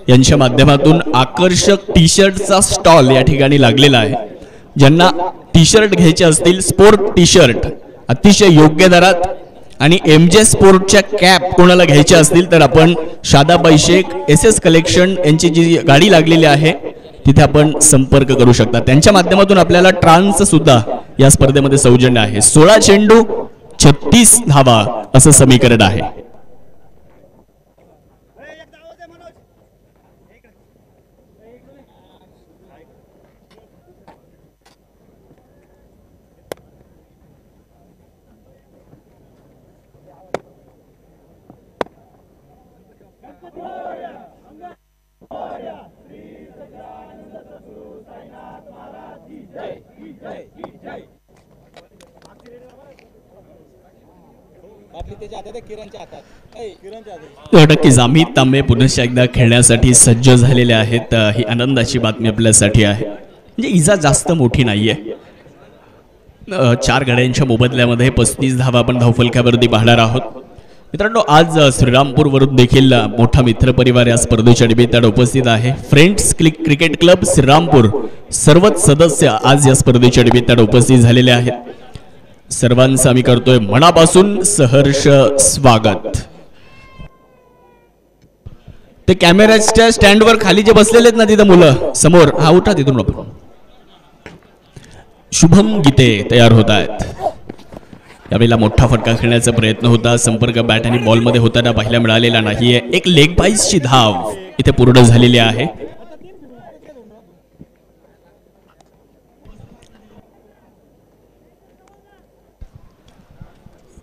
यांच्या माध्यमातून आकर्षक टी शर्टचा स्टॉल या ठिकाणी लागलेला आहे. ज्यांना टी शर्ट घ्यायचे असतील, स्पोर्ट टी शर्ट अतिशय योग्य दरात, आणि MJ स्पोर्टच्या कॅप कोणाला घ्यायच्या असतील तर आपण शादाबभाई शेख SS कलेक्शन यांची जी गाडी लागलेली आहे तिथे आपण संपर्क करू शकता. त्यांच्या माध्यमातून आपल्याला ट्रान्स सुद्धा या स्पर्धेमध्ये सौजन्य आहे. 16 चेंडू 36 धावा असं समीकरण आहे. नक्कीच अमित तांबे पुनश्च एकदा खेळण्यासाठी सज्ज झालेले आहेत. ही आनंदाची बातमी आपल्यासाठी आहे. म्हणजे इजा जास्त मोठी नाहीये. 4 गड्यांच्या मोबदल्यामध्ये 35 धावा आपण धावफलकावरती पाहणार आहोत. मित्रांनो, आज श्रीरामपूरवरून देखील मोठा मित्रपरिवार या स्पर्धेच्या निमित्ताने उपस्थित आहे. फ्रेंड्स क्रिकेट क्लब श्रीरामपूर सर्वच सदस्य आज या स्पर्धेच्या निमित्ताने उपस्थित झालेले आहेत. सर्वांचं आम्ही करतोय मनापासून सहर्ष स्वागत. ते कॅमेऱ्याच्या स्टँडवर खाली जे बसलेले आहेत ना तिथं मुलं समोर, हा उठा तिथून. आपण शुभम गीते तयार होत आहेत. यावेळेला मोठा फटका खेळण्याचा प्रयत्न होता. संपर्क बॅट आणि बॉलमध्ये होताना पाहायला मिळालेला नाहीये. एक लेग बाईसची धाव इथे पूर्ण झालेली आहे.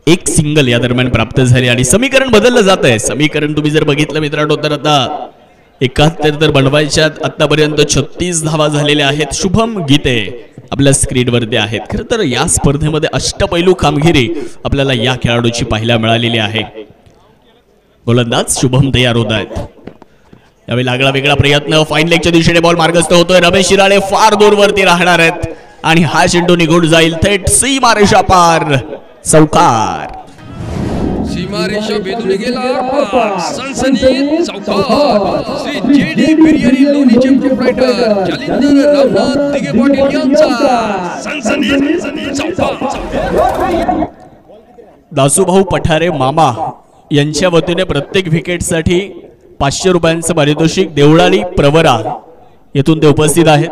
एक सिंगल या दरम्यान प्राप्त झाली आणि समीकरण बदललं जात आहे. समीकरण तुम्ही जर बघितलं मित्रांनो तर आता 71 तर बनवायच्यात. आतापर्यंत 36 धावा झालेल्या आहेत. शुभम गीते आपल्या स्क्रीनवरती आहेत. खरं तर या स्पर्धेमध्ये अष्टपैलू कामगिरी आपल्याला या खेळाडूची पाहायला मिळालेली आहे. गोलंदाज शुभम तयार होत आहेत. यावेळी लागला वेगळा प्रयत्न. फाईन लेगच्या दिशेने बॉल मार्गस्थ होतोय. रमेश शिराळे फार दूरवरती राहणार आहेत आणि हा चेंडू निघून जाईल थेट सीमारेषा पार. चौकार. सीमारेषा भेदून गेला. सनसनीत चौकार. श्री जेडी बिर्याणी लोणीचे प्रोप्रायटर जालिंदर रामनाथ दिगे पाटील यांचा सनसनीत चौकार. दासूभाऊ पठारे मामा यांच्या वतीने प्रत्येक विकेटसाठी 500 रुपयांचं पारितोषिक. देवळाली प्रवरा येथून ते उपस्थित आहेत.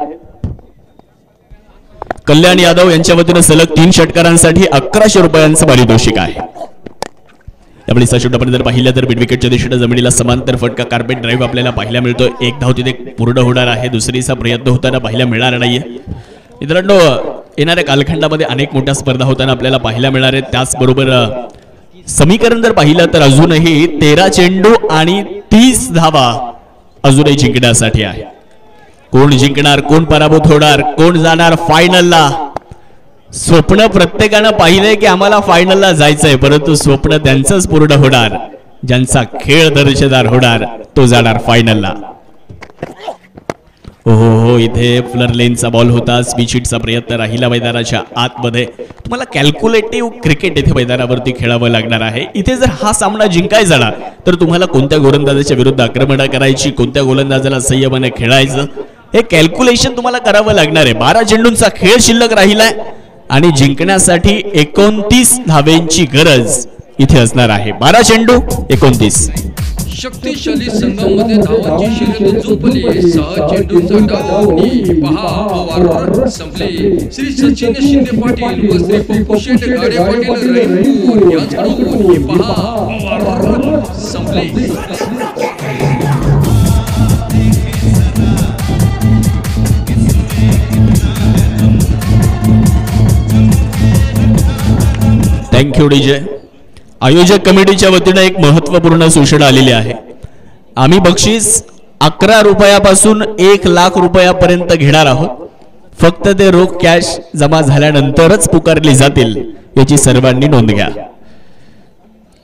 कल्याण यादव यांच्या वतीने सलग 3 षटकारांसाठी 1100 रुपयांचं पारितोषिक आहे. त्यामुळे सशुट आपण जर पाहिलं तर मिड विकेटच्या दिशेने जमिनीला समांतर फटका कार्पेट ड्राईव्ह आपल्याला पाहायला मिळतोय. 1 धाव तिथे पूर्ण होणार आहे. दुसरीचा प्रयत्न होताना पाहायला मिळणार नाहीये. मित्रांनो, येणाऱ्या कालखंडामध्ये अनेक मोठ्या स्पर्धा होताना आपल्याला पाहायला मिळणार आहेत. त्याचबरोबर समीकरण जर पाहिलं तर अजूनही 13 चेंडू आणि 30 धावा अजूनही जिंकण्यासाठी आहे. कोण जिंकणार, कोण पराभूत होणार, कोण जाणार फायनलला? स्वप्न प्रत्येकानं पाहिलंय की आम्हाला फायनलला जायचंय, परंतु स्वप्न त्यांचंच पूर्ण होणार ज्यांचा खेळ दर्जेदार होणार, तो जाणार फायनलला. हो, इथे फ्लर लेनचा बॉल होता. स्पीच हिटचा प्रयत्न राहिला मैदानाच्या आतमध्ये. तुम्हाला कॅल्क्युलेटिव्ह क्रिकेट इथे मैदानावरती खेळावं लागणार आहे. इथे जर हा सामना जिंकायचा झाला तर तुम्हाला कोणत्या गोलंदाजाच्या विरुद्ध आक्रमण करायची, कोणत्या गोलंदाजाला संयमाने खेळायचं, हे कॅल्क्युलेशन तुम्हाला करावं लागणार आहे. 12 चेंडूंचा खेळ शिल्लक राहिलाय आणि जिंकण्यासाठी 29 धावेंची गरज इथे असणार आहे. 12 चेंडू 29. शक्तिशाली संघामध्ये धावांची शर्यत झोपली. 6 चेंडूंचा डाव आणि 6 ओव्हर संपली. श्री सचिन शिंदे पाटील व श्री पप्पू शेट गाडे पाटील रैनपूर यांच्याकडून 6 ओव्हर संपली. Thank you DJ. आयोजक कमिटीच्या वतीने एक महत्त्वपूर्ण सूचना आलेली आहे. आम्ही बक्षीस 11 रुपयापासून 1 लाख रुपयापर्यंत घेणार आहोत. फक्त ते रोख कॅश जमा झाल्यानंतरच पुकारले जातील याची सर्वांनी नोंद घ्या.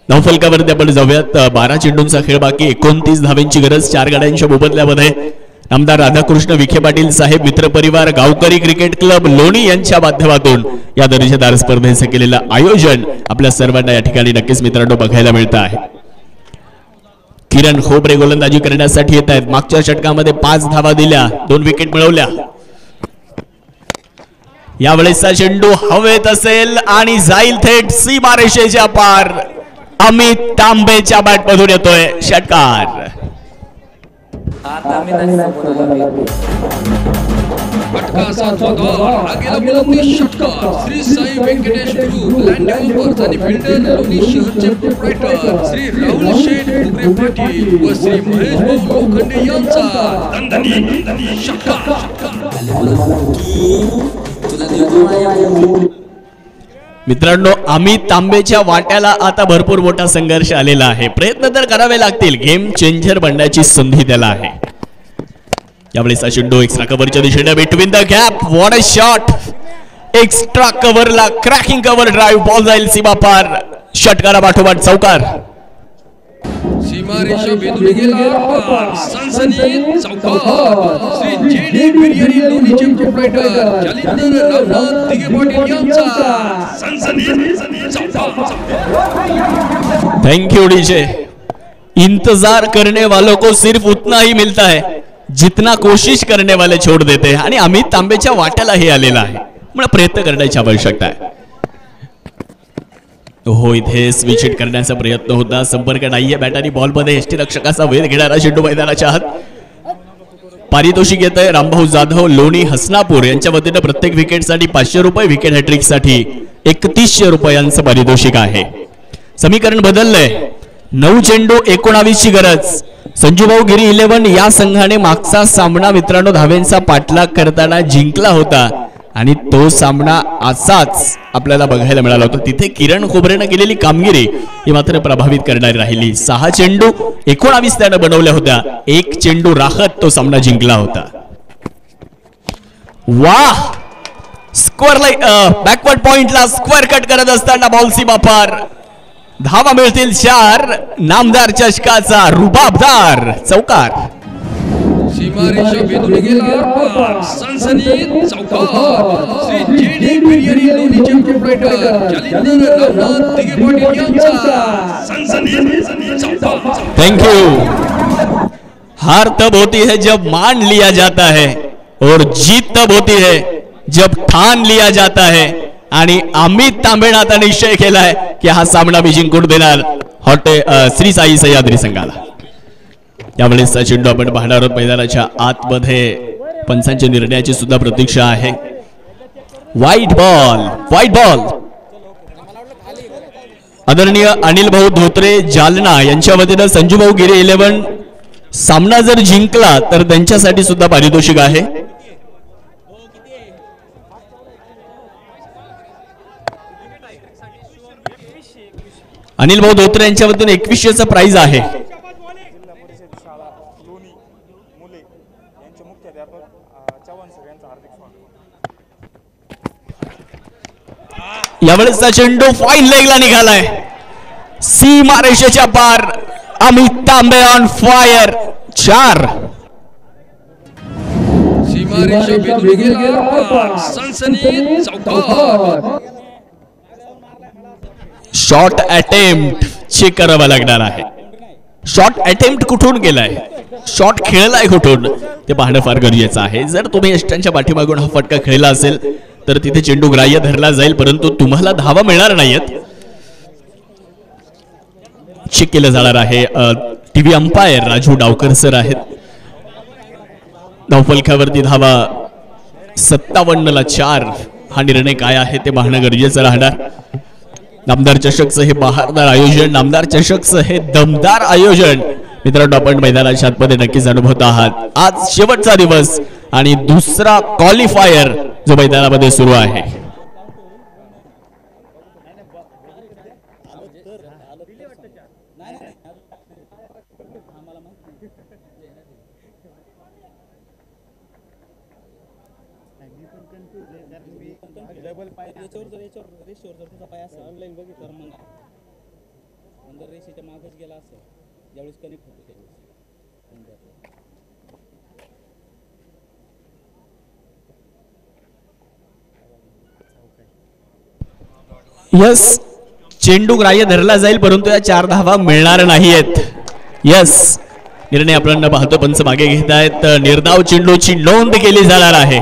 धावफलकावरती आपण जाऊयात. 12 चेंडूंचा खेळ बाकी, 29 धावेंची गरज. 4 गाड्यांच्या मोबदल्यामध्ये आमदार राधाकृष्ण विखे पाटील साहेब मित्रपरिवार गावकरी क्रिकेट क्लब लोणी यांच्या माध्यमातून या दर्जेदार स्पर्धेचं केलेलं आयोजन आपल्या सर्वांना या ठिकाणी नक्कीच मित्रांनो बघायला मिळतं आहे. किरण खोबरे गोलंदाजी करण्यासाठी येत आहेत. मागच्या षटकामध्ये 5 धावा दिल्या, 2 विकेट मिळवल्या. यावेळेसचा चेंडू हवेत असेल आणि जाईल थेट सीमारेषेच्या पार. अमित तांबेच्या बॅटमधून येतोय षटकार. फटका सातवा धाव. आगेला बुलंदी षटकार. Shri Sai Venkatesh group land developers आणि फिल्डर लोणी शहरचे प्रोप्रायटर श्री राहुल शेठ डुगरे पाटील व श्री महेश भाऊ लोखंडे यांचा दणदणीत षटकार. मित्रांनो, अमित तांबेच्या वाट्याला आता भरपूर मोठा संघर्ष आलेला आहे. प्रयत्न तर करावे लागतील. गेम चेंजर बनण्याची संधी त्याला आहे. यावेळेस चेंडू एक्स्ट्रा कव्हरच्या दिशेने between the gap. What a shot. Extra कव्हरला क्रॅकिंग कव्हर ड्राईव्ह. बॉल जाईल सीमा पार. षटकारा पाठोपाठ चौकार. सीमारेषा भेदून गेला पार. सनसनीत चौकार. श्री JD बिर्याणी लोणीचे प्रोप्रायटर जालिंदर रामनाथ दिघे पाटील यांचा सनसनीत चौकार. Thank you DJ. इंतजार करने वालों को सिर्फ उतना ही मिलता है जितना कोशिश करने वाले छोड़ देते हैं. आणि अमित तांबेच्या वाट्याला हे आलेला आहे. मला प्रयत्न करण्याची आवश्यकता आहे. हो इथे स्विच हिट करण्याचा प्रयत्न होता. संपर्क नाहीये बॅट बॉल मध्ये यष्टीरक्षकाचा वेध घेणारा चेंडू मैदानाच्या आत. पारितोषिक येत आहे रामभाऊ जाधव लोणी हसनापूर यांच्या वतीने प्रत्येक विकेटसाठी 500 रुपये. विकेट हॅट्रिक साठी 3100 रुपयांचं पारितोषिक आहे. समीकरण बदललंय. 9 चेंडू 19 ची गरज. संजूभाऊ गिरी 11 या संघाने मागचा सामना मित्रांनो धावेंचा पाठलाग करताना जिंकला होता आणि तो सामना असाच आपल्याला बघायला मिळाला होता. तिथे किरण खोबरेनं केलेली कामगिरी ही मात्र प्रभावित करणारी राहिली. 6 चेंडू 19 त्यानं बनवल्या होत्या. 1 चेंडू राखत तो सामना जिंकला होता. वाह स्क्वेअर बॅकवर्ड पॉइंटला स्क्वेअर कट करत असताना बॉल सीमा पार. धावा मिळतील 4. नामदार चषकाचा रुबाबदार चौकार. सीमारेषा भेदून गेला पार. सनसनीत चौकार. श्री JD बिर्याणी लोणीचे प्रोप्रायटर जालिंदर रामनाथ दिघे पाटील यांचा सनसनीत चौकार. Thank you. हार तब होती है जब मान लिया जाता है और जीत तब होती है जब ठान लिया जाता है. आणि अमित तांबेनं आता निश्चय केलाय की हा सामना मी जिंकून देणार श्री साई सह्याद्री संघाला. यावेळेस चेंडू आपण पाहणार आहोत. मैदानाच्या आतमध्ये पंचांच्या निर्णयाची सुद्धा प्रतीक्षा आहे. White ball. आदरणीय अनिल भाऊ धोत्रे जालना यांच्या वतीनं संजूभाऊ गिरे 11 सामना जर जिंकला तर त्यांच्यासाठी सुद्धा पारितोषिक आहे. अनिल भाऊ धोत्रे यांच्या वतीने 2100चं प्राइज आहे. यावेळेसचा चेंडू फाईन लेगला निघालाय. सीमा रेषेच्या पार. अमित तांबे ऑन फायर. 4. सीमारेषा भेदून गेला पार. सनसनीत चौकार. शॉर्ट अटेम्प्ट चेक करावा लागणार आहे. शॉर्ट अटेम्प्ट कुठून गेलाय, शॉट खेळलाय कुठून ते पाहणं फार गरजेचं आहे. जर तुम्ही यष्टांच्या पाठीमागून हा फटका खेळला असेल तर तिथे चेंडू ग्राह्य धरला जाईल, परंतु तुम्हाला धावा मिळणार नाहीत. चेक केलं जाणार आहे. TV umpire Raju Dawkar sir आहेत. धावफलकावरती धावा 57ला 4. हा निर्णय काय आहे ते पाहणं गरजेचं राहणार. नामदार चषकचं हे बहारदार आयोजन, नामदार चषकचं हे दमदार आयोजन मित्रांनो आपण मैदानाच्या आतमध्ये नक्कीच अनुभवत आहात. आज शेवटचा दिवस आणि दुसरा क्वालिफायर जो मैदानामध्ये सुरू आहे. यस, चेंडू ग्राह्य धरला जाईल परंतु या 4 धावा मिळणार नाहीयेत. यस, निर्णय आपण पाहतो पंच मागे घेत आहेत. निर्धाव चेंडूची नोंद केली जाणार आहे.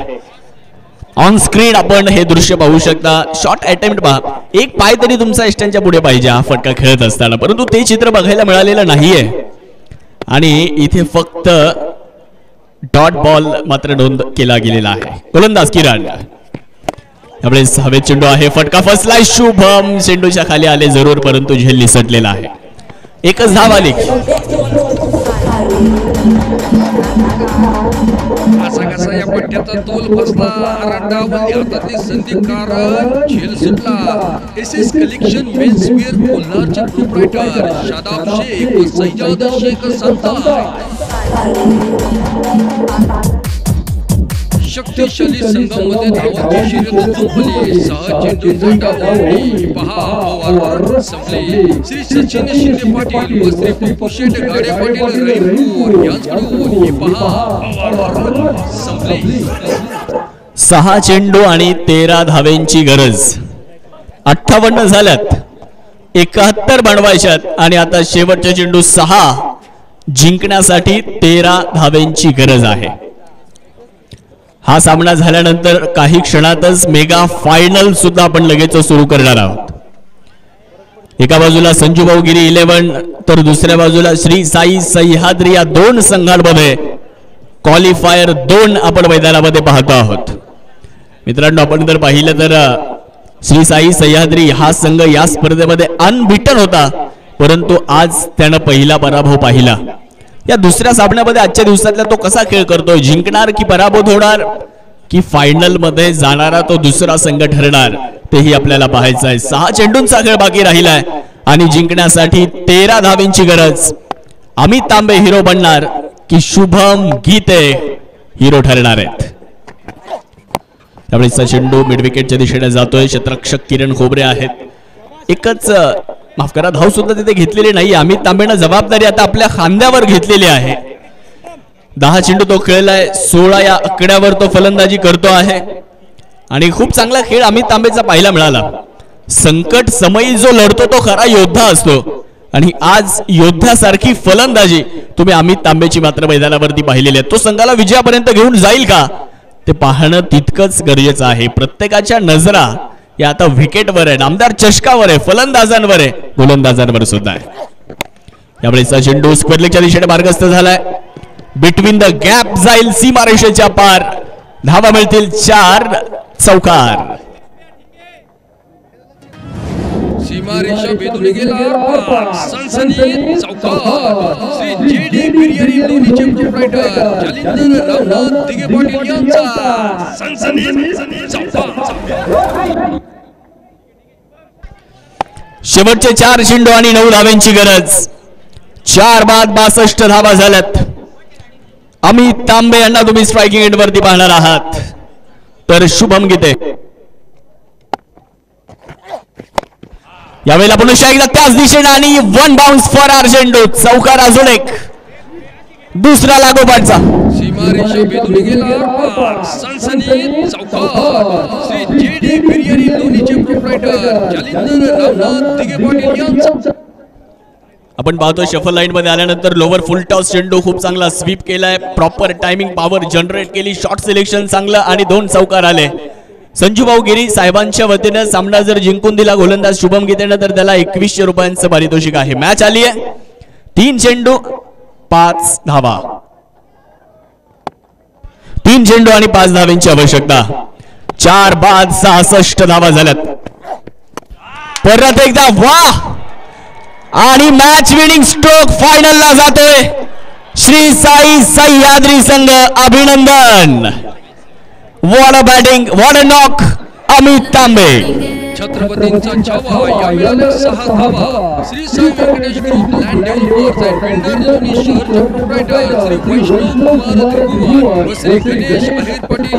ऑन स्क्रीन आपण हे दृश्य पाहू शकता. शॉर्ट अटेम्प्ट पहा, एक पाय तरी तुमचा इष्टांच्या पुढे पाहिजे हा फटका खेळत असताना, परंतु ते चित्र बघायला मिळालेलं नाहीये आणि इथे फक्त डॉट बॉल मात्र नोंद केला गेलेला आहे. गोलंदाज किरण. यावेळेस हवेत चेंडू आहे, फटका फसलाय. शुभम चेंडूच्या खाली आले जरूर परंतु झेल निसटलेला आहे. एकच धाव आली. असा कसा या पट्ट्याचा तोल बसला. रंडावली हातातली संधी कारण झेल सुटला. SS कलेक्शन मेन्स वेअर कोल्हारचे प्रोप्रायटर शादाब शेख व सैजाद शेख संताय. शक्तिशाली संघामध्ये धावांची शर्यत झुंपली. 6 चेंडूंचा डाव आणि पहा ओव्हर संपली. श्री सचिन शिंदे पाटील व श्री पप्पू शेट गाडे पाटील रईपूर यांच्याकडून ही पहा ओव्हर संपली. 6 चेंडू आणि 13 धावेंची गरज. 58 झाल्यात, 71 बनवायच्यात आणि आता शेवटचे चेंडू 6 जिंकण्यासाठी 13 धावेंची गरज आहे. हा सामना झाल्यानंतर काही क्षणातच मेगा फायनल सुद्धा आपण लगेच सुरू करणार आहोत. एका बाजूला संजूभाऊ गिरी 11 तर दुसऱ्या बाजूला श्री साई सह्याद्री या दोन संघांमध्ये क्वालिफायर 2 आपण मैदानामध्ये पाहतो आहोत. मित्रांनो, आपण जर पाहिलं तर श्री साई सह्याद्री हा संघ या स्पर्धेमध्ये अनबिटन होता, परंतु आज त्यानं पहिला पराभव पाहिला. या दुसऱ्या सामन्यामध्ये आजच्या दिवसातला तो कसा खेळ करतोय, जिंकणार की पराभूत होणार की फायनल मध्ये जाणारा तो दुसरा संघ ठरणार, तेही आपल्याला पाहायचं आहे. 6 चेंडूंचा खेळ बाकी राहिलाय आणि जिंकण्यासाठी 13 धावेंची गरज. अमित तांबे हिरो बनणार की शुभम गीते हिरो ठरणार आहेत. त्यामुळे चेंडू मिड विकेटच्या दिशेने जातोय. क्षेत्ररक्षक किरण खोबरे आहेत. एकच माफ करा, धाव सुद्धा तिथे घेतलेली नाही. अमित तांबेनं जबाबदारी आता आपल्या खांद्यावर घेतलेली आहे. 10 चेंडू तो खेळलाय. 16 या आकड्यावर तो फलंदाजी करतो आहे आणि खूप चांगला खेळ अमित तांबेचा पाहायला मिळाला. संकट समयी जो लढतो तो खरा योद्धा असतो आणि आज योद्ध्यासारखी फलंदाजी तुम्ही अमित तांबेची मात्र मैदानावरती पाहिलेली आहे. तो संघाला विजयापर्यंत घेऊन जाईल का ते पाहणं तितकंच गरजेचं आहे. प्रत्येकाच्या नजरा या आता विकेटवर आहे, नामदार चषकावर आहे, फलंदाजांवर आहे, गोलंदाजांवर सुद्धा आहे. यावेळी चेंडू स्क्वेअरलेगच्या दिशेने मार्गस्थ झालाय. बिटवीन द गॅप जाईल सीमारेषेच्या पार. धावा मिळतील 4 चौकार. सीमारेषा भेदून गेला सनसनी चौकार. श्री जेडी बिर्याणी लोणीचे प्रोप्रायटर जालिंदर रामनाथ दिगे पाटील यांचा सनसनी चौकार. शेवटचे 4 चेंडू आणि 9 धाव्यांची गरज. 4 बाद 62 धावा झाल्यात. अमित तांबे यांना तुम्ही स्ट्रायकिंग एंड वरती पाहणार आहात, तर शुभम गीते यावेळेला पुन्हा एकदा त्याच दिशेने आणि 1 बाउन्स फॉर अर्जेंडो. चौकार अजून एक, दुसरा लागोपाठचा. सीमारेषा भेदून गेला सनसनी चौकार. श्री जेडी बिर्याणी लोणीचे प्रोप्रायटर जालिंदर रामनाथ दिगे पाटील यांचा. आपण पाहतो शफल लाईन मध्ये आल्यानंतर लोवर फुल टॉस चेंडू खूप चांगला स्वीप केलाय. प्रॉपर टायमिंग पॉवर जनरेट केली. शॉट सिलेक्शन चांगलं आणि 2 चौकार आले. संजूभाऊ गिरी साहेबांच्या वतीने सामना जर जिंकून दिला गोलंदाज शुभम गीतेनं तर त्याला 2100 रुपयांचं पारितोषिक आहे. मॅच आली आहे. 3 चेंडू 5 धावा. 3 चेंडू आणि 5 धावांची आवश्यकता. 4 बाद 66 धावा झाल्यात. परत एकदा वाह, आणि मॅच विनिंग स्ट्रोक फायनलला जातोय श्री साई सह्याद्री संघ. अभिनंदन. What a batting, what a knock Amit Tambe. छत्रपतींचा छावा या वेळेला 6 धावा. Shri Sai Venkatesh group land developers and builder Loni शहरचे प्रोप्रायटर श्री वैष्णव कुमार त्रिभुवन व श्री गणेश अहिर पटेल